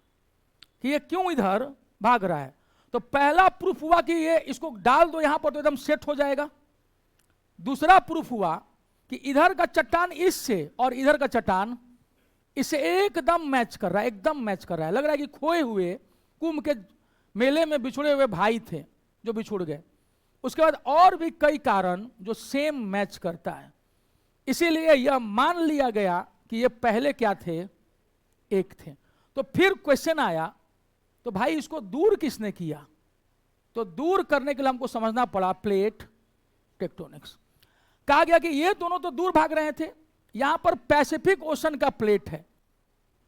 कि ये क्यों इधर भाग रहा है। तो पहला प्रूफ हुआ कि ये इसको डाल दो यहां पर तो एकदम सेट हो जाएगा। दूसरा प्रूफ हुआ कि इधर का चट्टान इससे और इधर का चट्टान इससे एकदम मैच कर रहा है, एकदम मैच कर रहा है। लग रहा है कि खोए हुए कुंभ के मेले में बिछुड़े हुए भाई थे जो बिछुड़ गए। उसके बाद और भी कई कारण जो सेम मैच करता है, इसीलिए यह मान लिया गया कि ये पहले क्या थे, एक थे। तो फिर क्वेश्चन आया, तो भाई इसको दूर किसने किया? तो दूर करने के लिए हमको समझना पड़ा प्लेट टेक्टोनिक्स। कहा गया कि ये दोनों तो दूर भाग रहे थे, यहां पर पैसिफिक ओशन का प्लेट है,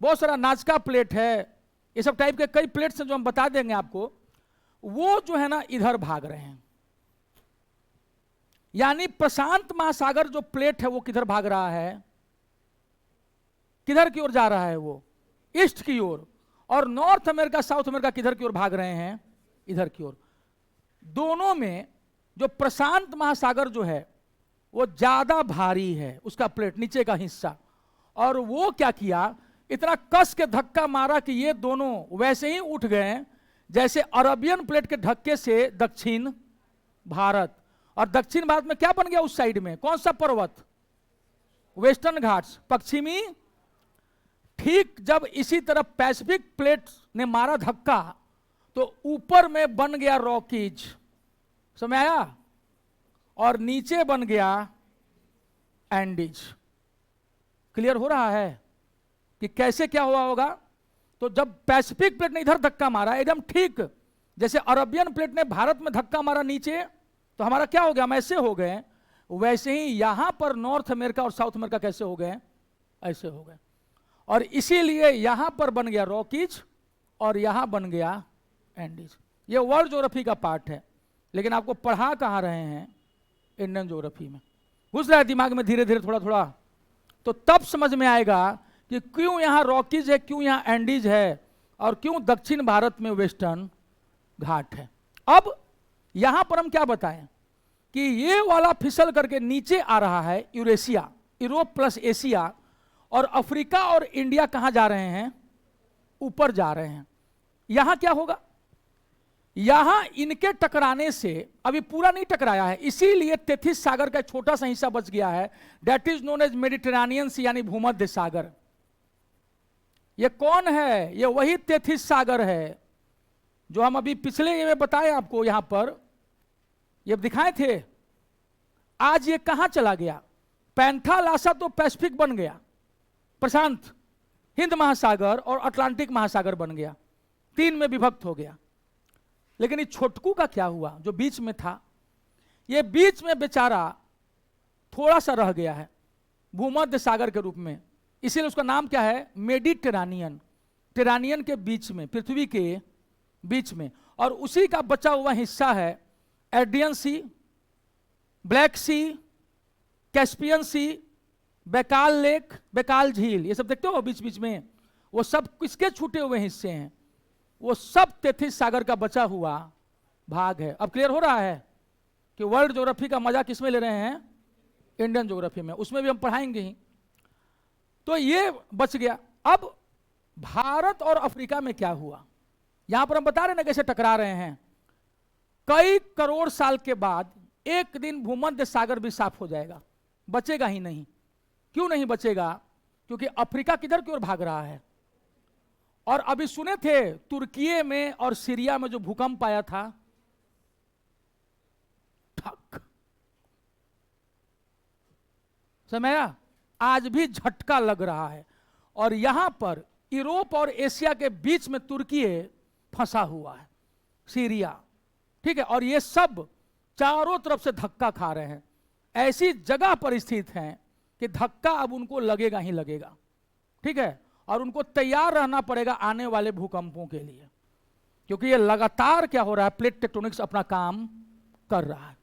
बहुत सारा नाजका प्लेट है, ये सब टाइप के कई प्लेट्स हैं जो हम बता देंगे आपको। वो जो है ना इधर भाग रहे हैं। यानी प्रशांत महासागर जो प्लेट है वो किधर भाग रहा है, किधर की ओर जा रहा है, वो ईस्ट की ओर। और नॉर्थ अमेरिका साउथ अमेरिका किधर की ओर भाग रहे हैं, इधर की ओर। दोनों में जो प्रशांत महासागर जो है वो ज्यादा भारी है, उसका प्लेट नीचे का हिस्सा। और वो क्या किया, इतना कस के धक्का मारा कि ये दोनों वैसे ही उठ गए जैसे अरबियन प्लेट के धक्के से दक्षिण भारत। और दक्षिण भारत में क्या बन गया, उस साइड में कौन सा पर्वत, वेस्टर्न घाट्स, पश्चिमी। ठीक जब इसी तरह पैसिफिक प्लेट ने मारा धक्का तो ऊपर में बन गया रॉकीज, समझ आया, और नीचे बन गया एंडीज। क्लियर हो रहा है कि कैसे क्या हुआ होगा। तो जब पैसिफिक प्लेट ने इधर धक्का मारा एकदम ठीक जैसे अरबियन प्लेट ने भारत में धक्का मारा नीचे, तो हमारा क्या हो गया, हम ऐसे हो गए। वैसे ही यहां पर नॉर्थ अमेरिका और साउथ अमेरिका कैसे हो गए, ऐसे हो गए। और इसीलिए यहां पर बन गया रॉकीज और यहां बन गया एंडीज। ये वर्ल्ड ज्योग्राफी का पार्ट है, लेकिन आपको पढ़ा कहाँ रहे हैं, इंडियन ज्योग्राफी में घुस रहा है दिमाग में धीरे धीरे थोड़ा थोड़ा। तो तब समझ में आएगा कि क्यों यहां रॉकीज है, क्यों यहां एंडीज है, और क्यों दक्षिण भारत में वेस्टर्न घाट है। अब यहां पर हम क्या बताएं कि ये वाला फिसल करके नीचे आ रहा है यूरेशिया, यूरोप प्लस एशिया, और अफ्रीका और इंडिया कहां जा रहे हैं, ऊपर जा रहे हैं। यहां क्या होगा, यहां इनके टकराने से अभी पूरा नहीं टकराया है, इसीलिए तेथिस सागर का छोटा सा हिस्सा बच गया है, that is known as Mediterranean sea, यानी भूमध्य सागर। ये कौन है, ये वही तेथिस सागर है जो हम अभी पिछले ये में बताए आपको, यहां पर ये दिखाए थे। आज ये कहां चला गया, पैंथालासा तो पैसिफिक बन गया, प्रशांत, हिंद महासागर और अटलांटिक महासागर बन गया, तीन में विभक्त हो गया। लेकिन इस छोटकू का क्या हुआ जो बीच में था, ये बीच में बेचारा थोड़ा सा रह गया है भूमध्य सागर के रूप में, इसीलिए उसका नाम क्या है, मेडिटेरेनियन। टेरानियन के बीच में, पृथ्वी के बीच में। और उसी का बचा हुआ हिस्सा है एड्रियन सी, ब्लैक सी, कैस्पियन सी, बेकाल लेक, बेकाल झील, ये सब देखते हो बीच बीच में, वो सब किसके छूटे हुए हिस्से हैं, वो सब तेथिस सागर का बचा हुआ भाग है। अब क्लियर हो रहा है कि वर्ल्ड ज्योग्राफी का मजा किसमें ले रहे हैं, इंडियन ज्योग्राफी में, उसमें भी हम पढ़ाएंगे ही। तो ये बच गया। अब भारत और अफ्रीका में क्या हुआ, यहां पर हम बता रहे हैं ना कैसे टकरा रहे हैं। कई करोड़ साल के बाद एक दिन भूमध्य सागर भी साफ हो जाएगा, बचेगा ही नहीं। क्यों नहीं बचेगा, क्योंकि अफ्रीका किधर की ओर भाग रहा है। और अभी सुने थे तुर्की में और सीरिया में जो भूकंप आया था, ठक, समझा, आज भी झटका लग रहा है। और यहां पर यूरोप और एशिया के बीच में तुर्की फंसा हुआ है, सीरिया, ठीक है। और ये सब चारों तरफ से धक्का खा रहे हैं, ऐसी जगह पर स्थित हैं कि धक्का अब उनको लगेगा ही लगेगा, ठीक है। और उनको तैयार रहना पड़ेगा आने वाले भूकंपों के लिए, क्योंकि ये लगातार क्या हो रहा है, प्लेट टेक्टोनिक्स अपना काम कर रहा है।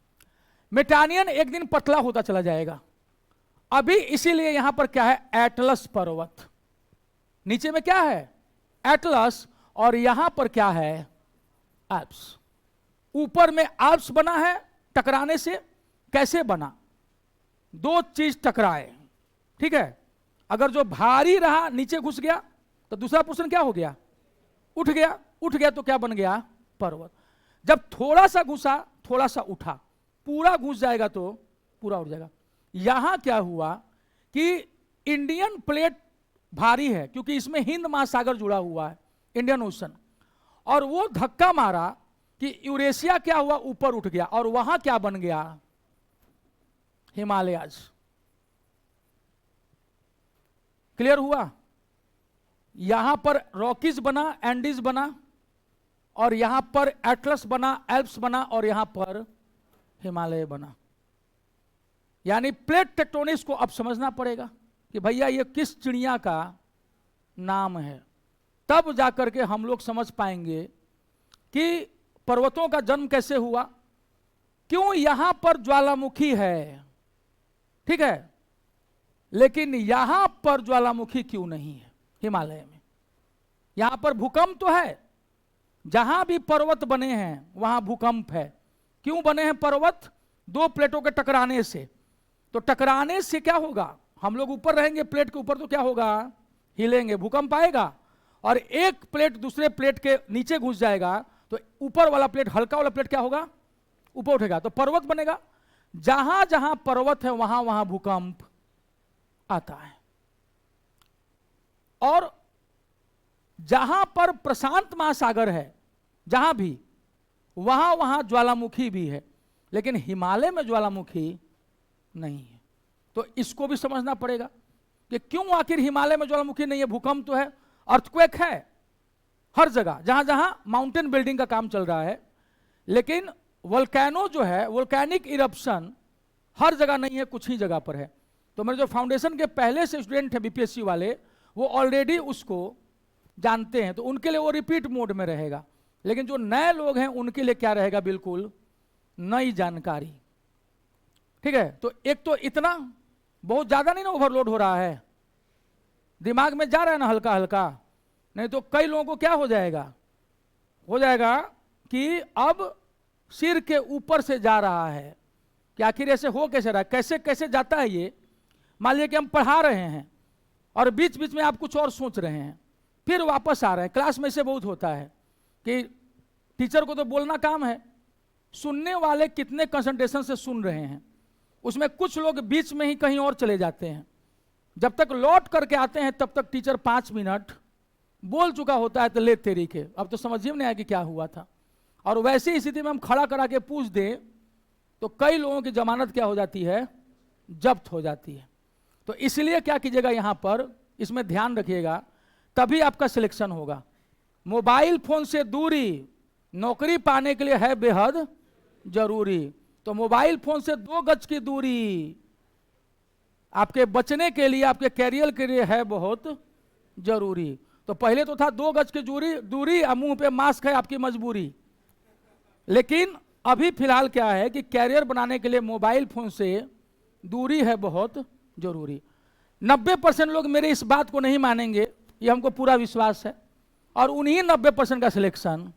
मेटानियन एक दिन पतला होता चला जाएगा। अभी इसीलिए यहां पर क्या है, एटलस पर्वत, नीचे में क्या है, एटलस, और यहां पर क्या है, एल्प्स। ऊपर में एल्प्स बना है टकराने से। कैसे बना, दो चीज टकराए, ठीक है। अगर जो भारी रहा नीचे घुस गया तो दूसरा पोर्शन क्या हो गया, उठ गया। उठ गया तो क्या बन गया, पर्वत। जब थोड़ा सा घुसा, थोड़ा सा उठा, पूरा घुस जाएगा तो पूरा उठ जाएगा। यहां क्या हुआ कि इंडियन प्लेट भारी है, क्योंकि इसमें हिंद महासागर जुड़ा हुआ है, इंडियन ओशन, और वो धक्का मारा कि यूरेशिया क्या हुआ, ऊपर उठ गया। और वहां क्या बन गया, हिमालयाज। क्लियर हुआ, यहां पर रॉकीज बना, एंडीज बना, और यहां पर एटलस बना, एल्प्स बना, और यहां पर हिमालय बना। यानी प्लेट टेक्टोनिक्स को अब समझना पड़ेगा कि भैया ये किस चिड़िया का नाम है, तब जाकर के हम लोग समझ पाएंगे कि पर्वतों का जन्म कैसे हुआ, क्यों यहां पर ज्वालामुखी है, ठीक है, लेकिन यहां पर ज्वालामुखी क्यों नहीं है हिमालय में। यहां पर भूकंप तो है, जहां भी पर्वत बने हैं वहां भूकंप है। क्यों बने हैं पर्वत? दो प्लेटों के टकराने से। तो टकराने से क्या होगा, हम लोग ऊपर रहेंगे प्लेट के ऊपर तो क्या होगा, हिलेंगे, भूकंप आएगा, और एक प्लेट दूसरे प्लेट के नीचे घुस जाएगा तो ऊपर वाला प्लेट, हल्का वाला प्लेट क्या होगा, ऊपर उठेगा, तो पर्वत बनेगा। जहां जहां पर्वत है वहां वहां भूकंप आता है। और जहां पर प्रशांत महासागर है, जहां भी, वहां वहां ज्वालामुखी भी है, लेकिन हिमालय में ज्वालामुखी नहीं है। तो इसको भी समझना पड़ेगा कि क्यों आखिर हिमालय में ज्वालामुखी नहीं है। भूकंप तो है, अर्थक्वेक है हर जगह, जहां जहां माउंटेन बिल्डिंग का काम चल रहा है, लेकिन वोल्केनो जो है, वोल्केनिक इरप्शन हर जगह नहीं है, कुछ ही जगह पर है। तो मेरे जो फाउंडेशन के पहले से स्टूडेंट है बीपीएससी वाले, वो ऑलरेडी उसको जानते हैं, तो उनके लिए वो रिपीट मोड में रहेगा। लेकिन जो नए लोग हैं उनके लिए क्या रहेगा, बिल्कुल नई जानकारी, ठीक है। तो एक तो इतना बहुत ज्यादा नहीं ना ओवरलोड हो रहा है, दिमाग में जा रहा है ना हल्का हल्का, नहीं तो कई लोगों को क्या हो जाएगा कि अब सिर के ऊपर से जा रहा है कि आखिर ऐसे हो कैसे रहा है, कैसे कैसे जाता है ये। मान लिया कि हम पढ़ा रहे हैं और बीच बीच में आप कुछ और सोच रहे हैं, फिर वापस आ रहे हैं। क्लास में से बहुत होता है कि टीचर को तो बोलना काम है, सुनने वाले कितने कंसंट्रेशन से सुन रहे हैं, उसमें कुछ लोग बीच में ही कहीं और चले जाते हैं। जब तक लौट करके आते हैं तब तक टीचर 5 मिनट बोल चुका होता है, तो ले तेरी के, अब तो समझ में नहीं आया कि क्या हुआ था। और वैसी स्थिति में हम खड़ा करा के पूछ दें तो कई लोगों की जमानत क्या हो जाती है, जब्त हो जाती है। तो इसलिए क्या कीजिएगा, यहां पर इसमें ध्यान रखिएगा, तभी आपका सिलेक्शन होगा। मोबाइल फोन से दूरी नौकरी पाने के लिए है बेहद जरूरी। तो मोबाइल फोन से 2 गज की दूरी आपके बचने के लिए, आपके कैरियर के लिए है बहुत जरूरी। तो पहले तो था 2 गज की दूरी, मुंह पे मास्क है आपकी मजबूरी। लेकिन अभी फिलहाल क्या है कि कैरियर बनाने के लिए मोबाइल फोन से दूरी है बहुत जरूरी। 90% लोग मेरे इस बात को नहीं मानेंगे, ये हमको पूरा विश्वास है, और उन्हीं 90% का सिलेक्शन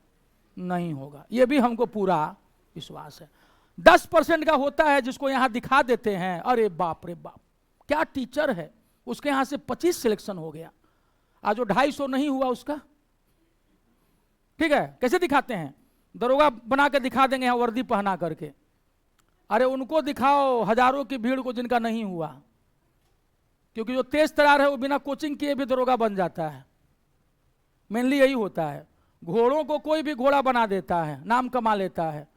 नहीं होगा, ये भी हमको पूरा विश्वास है। 10% का होता है जिसको यहां दिखा देते हैं, अरे बाप रे बाप क्या टीचर है, उसके यहां से 25 सिलेक्शन हो गया, आज वो 250 नहीं हुआ उसका, ठीक है। कैसे दिखाते हैं, दरोगा बना के दिखा देंगे यहां वर्दी पहना करके। अरे उनको दिखाओ हजारों की भीड़ को जिनका नहीं हुआ, क्योंकि जो तेज तरार है वो बिना कोचिंग किए भी दरोगा बन जाता है। मेनली यही होता है, घोड़ों को कोई भी घोड़ा बना देता है, नाम कमा लेता है।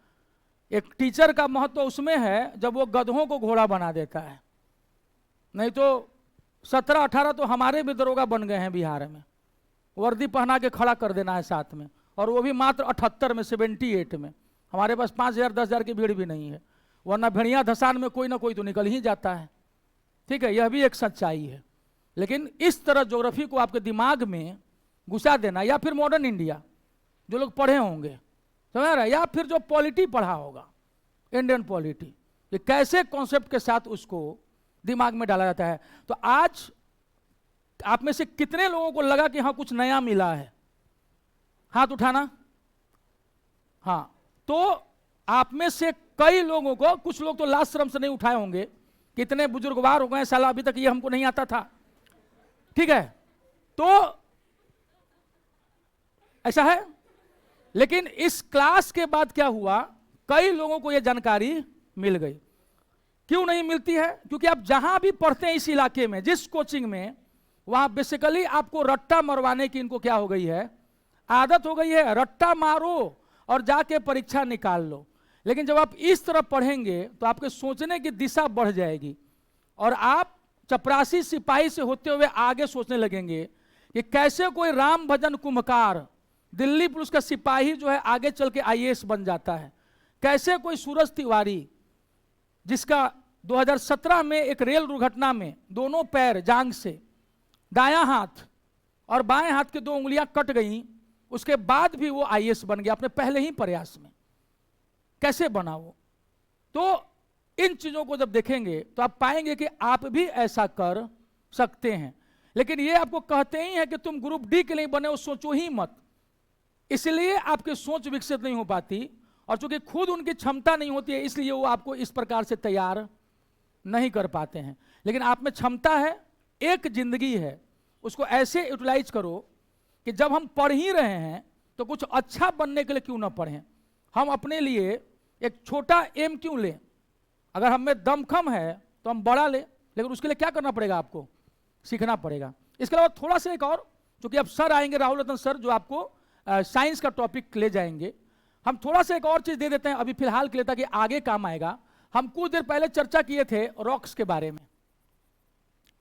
एक टीचर का महत्व उसमें है जब वो गधों को घोड़ा बना देता है। नहीं तो 17-18 तो हमारे भी दरोगा बन गए हैं बिहार में, वर्दी पहना के खड़ा कर देना है साथ में, और वो भी मात्र 78 में, 78 में। हमारे पास 5,000 10,000 की भीड़ भी नहीं है, वरना भेड़िया धसान में कोई ना कोई तो निकल ही जाता है, ठीक है। यह भी एक सच्चाई है। लेकिन इस तरह ज्योग्राफी को आपके दिमाग में घुसा देना, या फिर मॉडर्न इंडिया जो लोग पढ़े होंगे, समझ रहे, या फिर जो पॉलिटी पढ़ा होगा, इंडियन पॉलिटी, ये कैसे कॉन्सेप्ट के साथ उसको दिमाग में डाला जाता है। तो आज आप में से कितने लोगों को लगा कि हाँ कुछ नया मिला है, हाथ उठाना। हाँ, तो आप में से कई लोगों को, कुछ लोग तो लास्ट शर्म से नहीं उठाए होंगे, कितने बुजुर्गवार हो गए साला, अभी तक ये हमको नहीं आता था, ठीक है। तो ऐसा है। लेकिन इस क्लास के बाद क्या हुआ, कई लोगों को यह जानकारी मिल गई। क्यों नहीं मिलती है, क्योंकि आप जहां भी पढ़ते हैं इस इलाके में, जिस कोचिंग में, वहां बेसिकली आपको रट्टा मरवाने की इनको क्या हो गई है, आदत हो गई है। रट्टा मारो और जाके परीक्षा निकाल लो। लेकिन जब आप इस तरह पढ़ेंगे तो आपके सोचने की दिशा बढ़ जाएगी, और आप चपरासी सिपाही से होते हुए आगे सोचने लगेंगे कि कैसे कोई राम भजन कुम्भकार, दिल्ली पुलिस का सिपाही जो है आगे चल के IAS बन जाता है, कैसे कोई सूरज तिवारी जिसका 2017 में एक रेल दुर्घटना में दोनों पैर जांग से, दायां हाथ और बाएं हाथ की 2 उंगलियां कट गई, उसके बाद भी वो आईएएस बन गया अपने पहले ही प्रयास में। कैसे बना वो? तो इन चीजों को जब देखेंगे तो आप पाएंगे कि आप भी ऐसा कर सकते हैं। लेकिन ये आपको कहते ही है कि तुम ग्रुप डी के लिए बने हो, सोचो ही मत, इसलिए आपकी सोच विकसित नहीं हो पाती। और चूंकि खुद उनकी क्षमता नहीं होती है, इसलिए वो आपको इस प्रकार से तैयार नहीं कर पाते हैं। लेकिन आप में क्षमता है, एक जिंदगी है, उसको ऐसे यूटिलाइज करो कि जब हम पढ़ ही रहे हैं तो कुछ अच्छा बनने के लिए क्यों ना पढ़ें। हम अपने लिए एक छोटा एम क्यों लें? अगर हम में दमखम है तो हम बड़ा लें, लेकिन उसके लिए क्या करना पड़ेगा? आपको सीखना पड़ेगा। इसके अलावा थोड़ा सा एक और, चूंकि अब सर आएंगे, राहुल रतन सर, जो आपको साइंस का टॉपिक ले जाएंगे, हम थोड़ा सा एक और चीज दे देते हैं अभी फिलहाल के लिए, ताकि आगे काम आएगा। हम कुछ देर पहले चर्चा किए थे रॉक्स के बारे में,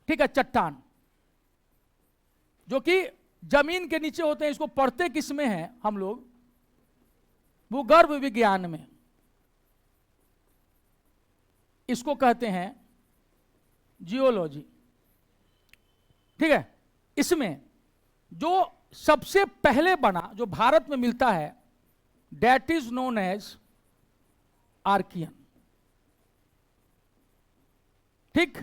ठीक है, चट्टान जो कि जमीन के नीचे होते हैं। इसको पढ़ते किस में है हम लोग? भूगर्भ विज्ञान में। इसको कहते हैं जियोलॉजी, ठीक है। इसमें जो सबसे पहले बना, जो भारत में मिलता है, that is known as Archean, ठीक।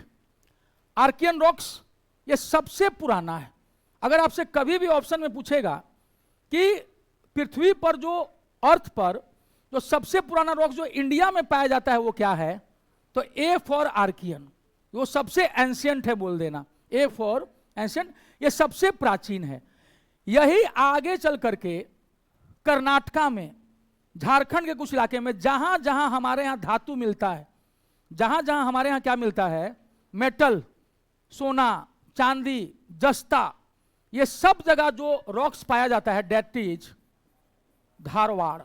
आर्कियन रॉक्स ये सबसे पुराना है। अगर आपसे कभी भी ऑप्शन में पूछेगा कि पृथ्वी पर, जो अर्थ पर जो सबसे पुराना रॉक जो इंडिया में पाया जाता है वो क्या है, तो ए फॉर आर्कियन, वो सबसे एंशियंट है बोल देना, ए फॉर एंशियंट, ये सबसे प्राचीन है। यही आगे चल करके कर्नाटका में, झारखंड के कुछ इलाके में, जहां जहां हमारे यहां धातु मिलता है, जहां जहां हमारे यहां क्या मिलता है, मेटल, सोना, चांदी, जस्ता, ये सब जगह जो रॉक्स पाया जाता है, दैट इज धारवाड़।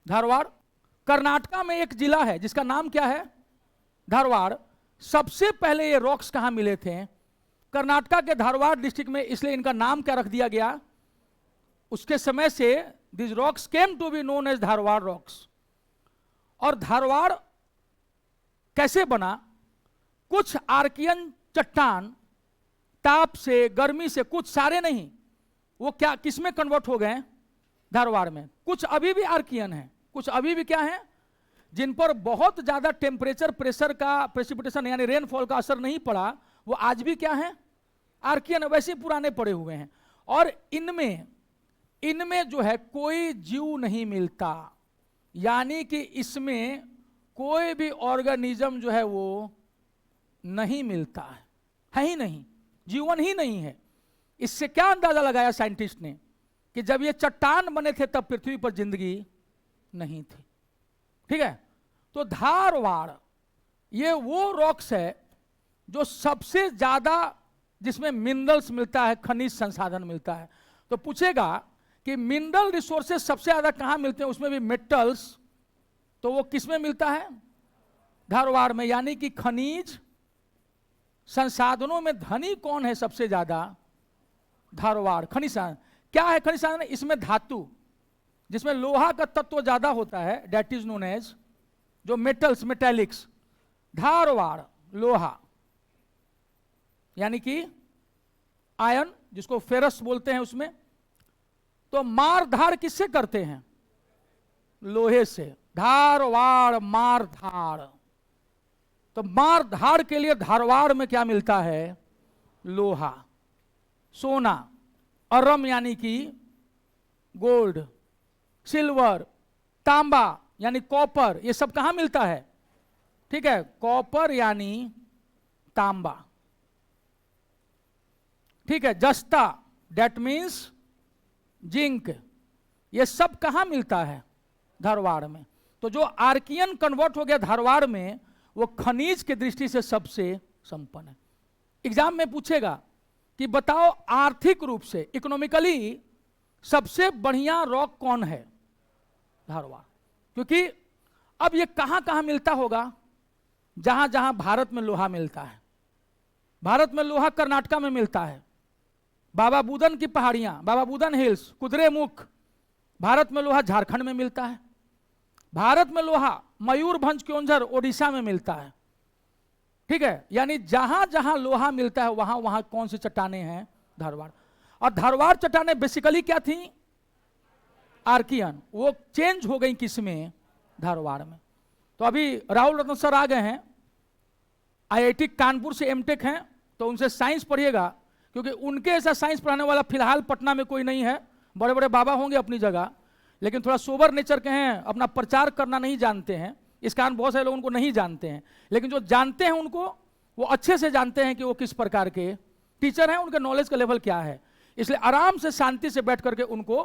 धारवाड़ कर्नाटका में एक जिला है जिसका नाम क्या है, धारवाड़। सबसे पहले ये रॉक्स कहां मिले थे? कर्नाटका के धारवाड़ डिस्ट्रिक्ट में। इसलिए इनका नाम क्या रख दिया गया? उसके समय से this rocks came to be known as Dharwad rocks. और धारवाड़ कैसे बना? कुछ आर्कियन चट्टान ताप से, गर्मी से, कुछ सारे नहीं, वो क्या किस में कन्वर्ट हो गए? धारवाड़ में। कुछ अभी भी आर्कियन है, कुछ अभी भी क्या है, जिन पर बहुत ज्यादा टेम्परेचर, प्रेशर का, प्रेसिपिटेशन यानी रेनफॉल का असर नहीं पड़ा, वो आज भी क्या है, आर्कियन वैसे पुराने पड़े हुए हैं। और इनमें जो है कोई जीव नहीं मिलता, यानी कि इसमें कोई भी ऑर्गेनिज्म जो है वो नहीं मिलता है ही नहीं, जीवन ही नहीं है। इससे क्या अंदाजा लगाया साइंटिस्ट ने कि जब ये चट्टान बने थे तब पृथ्वी पर जिंदगी नहीं थी, ठीक है। तो धारवाड़ ये वो रॉक्स है जो सबसे ज्यादा, जिसमें मिनरल्स मिलता है, खनिज संसाधन मिलता है। तो पूछेगा कि मिनरल रिसोर्सेज सबसे ज्यादा कहां मिलते हैं, उसमें भी मेटल्स, तो वो किस में मिलता है? धारवाड़ में। यानी कि खनिज संसाधनों में धनी कौन है सबसे ज्यादा? धारवाड़। खनिज क्या है? खनिज संसाधन, इसमें धातु, जिसमें लोहा का तत्व ज्यादा होता है, दैट इज नोन एज, जो मेटल्स, मेटेलिक्स, धारवाड़ लोहा, यानी कि आयन, जिसको फेरस बोलते हैं उसमें। तो मार धार किससे करते हैं? लोहे से। धारवाड़ मार धार। तो मार धार के लिए धारवाड़ में क्या मिलता है? लोहा, सोना, अरम यानी कि गोल्ड, सिल्वर, तांबा यानी कॉपर, ये सब कहां मिलता है? ठीक है, कॉपर यानी तांबा, ठीक है। जस्ता दैट मीन्स जिंक, ये सब कहां मिलता है? धारवाड़ में। तो जो आर्कियन कन्वर्ट हो गया धारवाड़ में, वो खनिज की दृष्टि से सबसे संपन्न है। एग्जाम में पूछेगा कि बताओ आर्थिक रूप से, इकोनॉमिकली सबसे बढ़िया रॉक कौन है? धारवाड़। क्योंकि अब ये कहां कहां मिलता होगा? जहां जहां भारत में लोहा मिलता है। भारत में लोहा कर्नाटका में मिलता है, बाबा बुदन की पहाड़ियां, बाबा बुदन हिल्स, कुद्रेमुख। भारत में लोहा झारखंड में मिलता है। भारत में लोहा मयूरभंज, क्योंझर, ओडिशा में मिलता है, ठीक है, यानी जहां जहां लोहा मिलता है वहां वहां कौन सी चट्टाने हैं, धारवाड़। और धारवाड़ चट्टाने बेसिकली क्या थी, आर्कियन, वो चेंज हो गई किसमें, धारवाड़ में। तो अभी राहुल रत्न सर आ गए हैं, आईआईटी कानपुर से एमटेक हैं, तो उनसे साइंस पढ़िएगा, क्योंकि उनके ऐसा साइंस पढ़ाने वाला फिलहाल पटना में कोई नहीं है। बड़े बड़े बाबा होंगे अपनी जगह, लेकिन थोड़ा सोबर नेचर के हैं, अपना प्रचार करना नहीं जानते हैं, इस कारण बहुत सारे लोग उनको नहीं जानते हैं। लेकिन जो जानते हैं उनको, वो अच्छे से जानते हैं कि वो किस प्रकार के टीचर हैं, उनके नॉलेज का लेवल क्या है। इसलिए आराम से शांति से बैठ करके उनको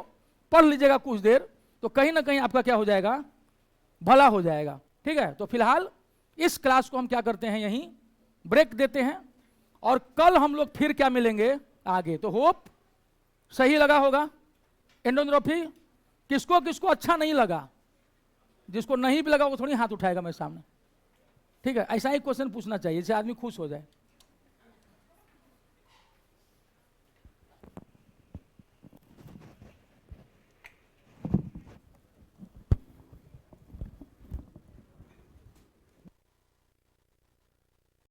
पढ़ लीजिएगा कुछ देर, तो कहीं ना कहीं आपका क्या हो जाएगा, भला हो जाएगा। ठीक है, तो फिलहाल इस क्लास को हम क्या करते हैं, यहीं ब्रेक देते हैं, और कल हम लोग फिर क्या मिलेंगे आगे। तो होप सही लगा होगा। एंडोग्राफी किसको किसको अच्छा नहीं लगा, जिसको नहीं भी लगा वो थोड़ी हाथ उठाएगा मेरे सामने। ठीक है, ऐसा ही क्वेश्चन पूछना चाहिए जिससे आदमी खुश हो जाए।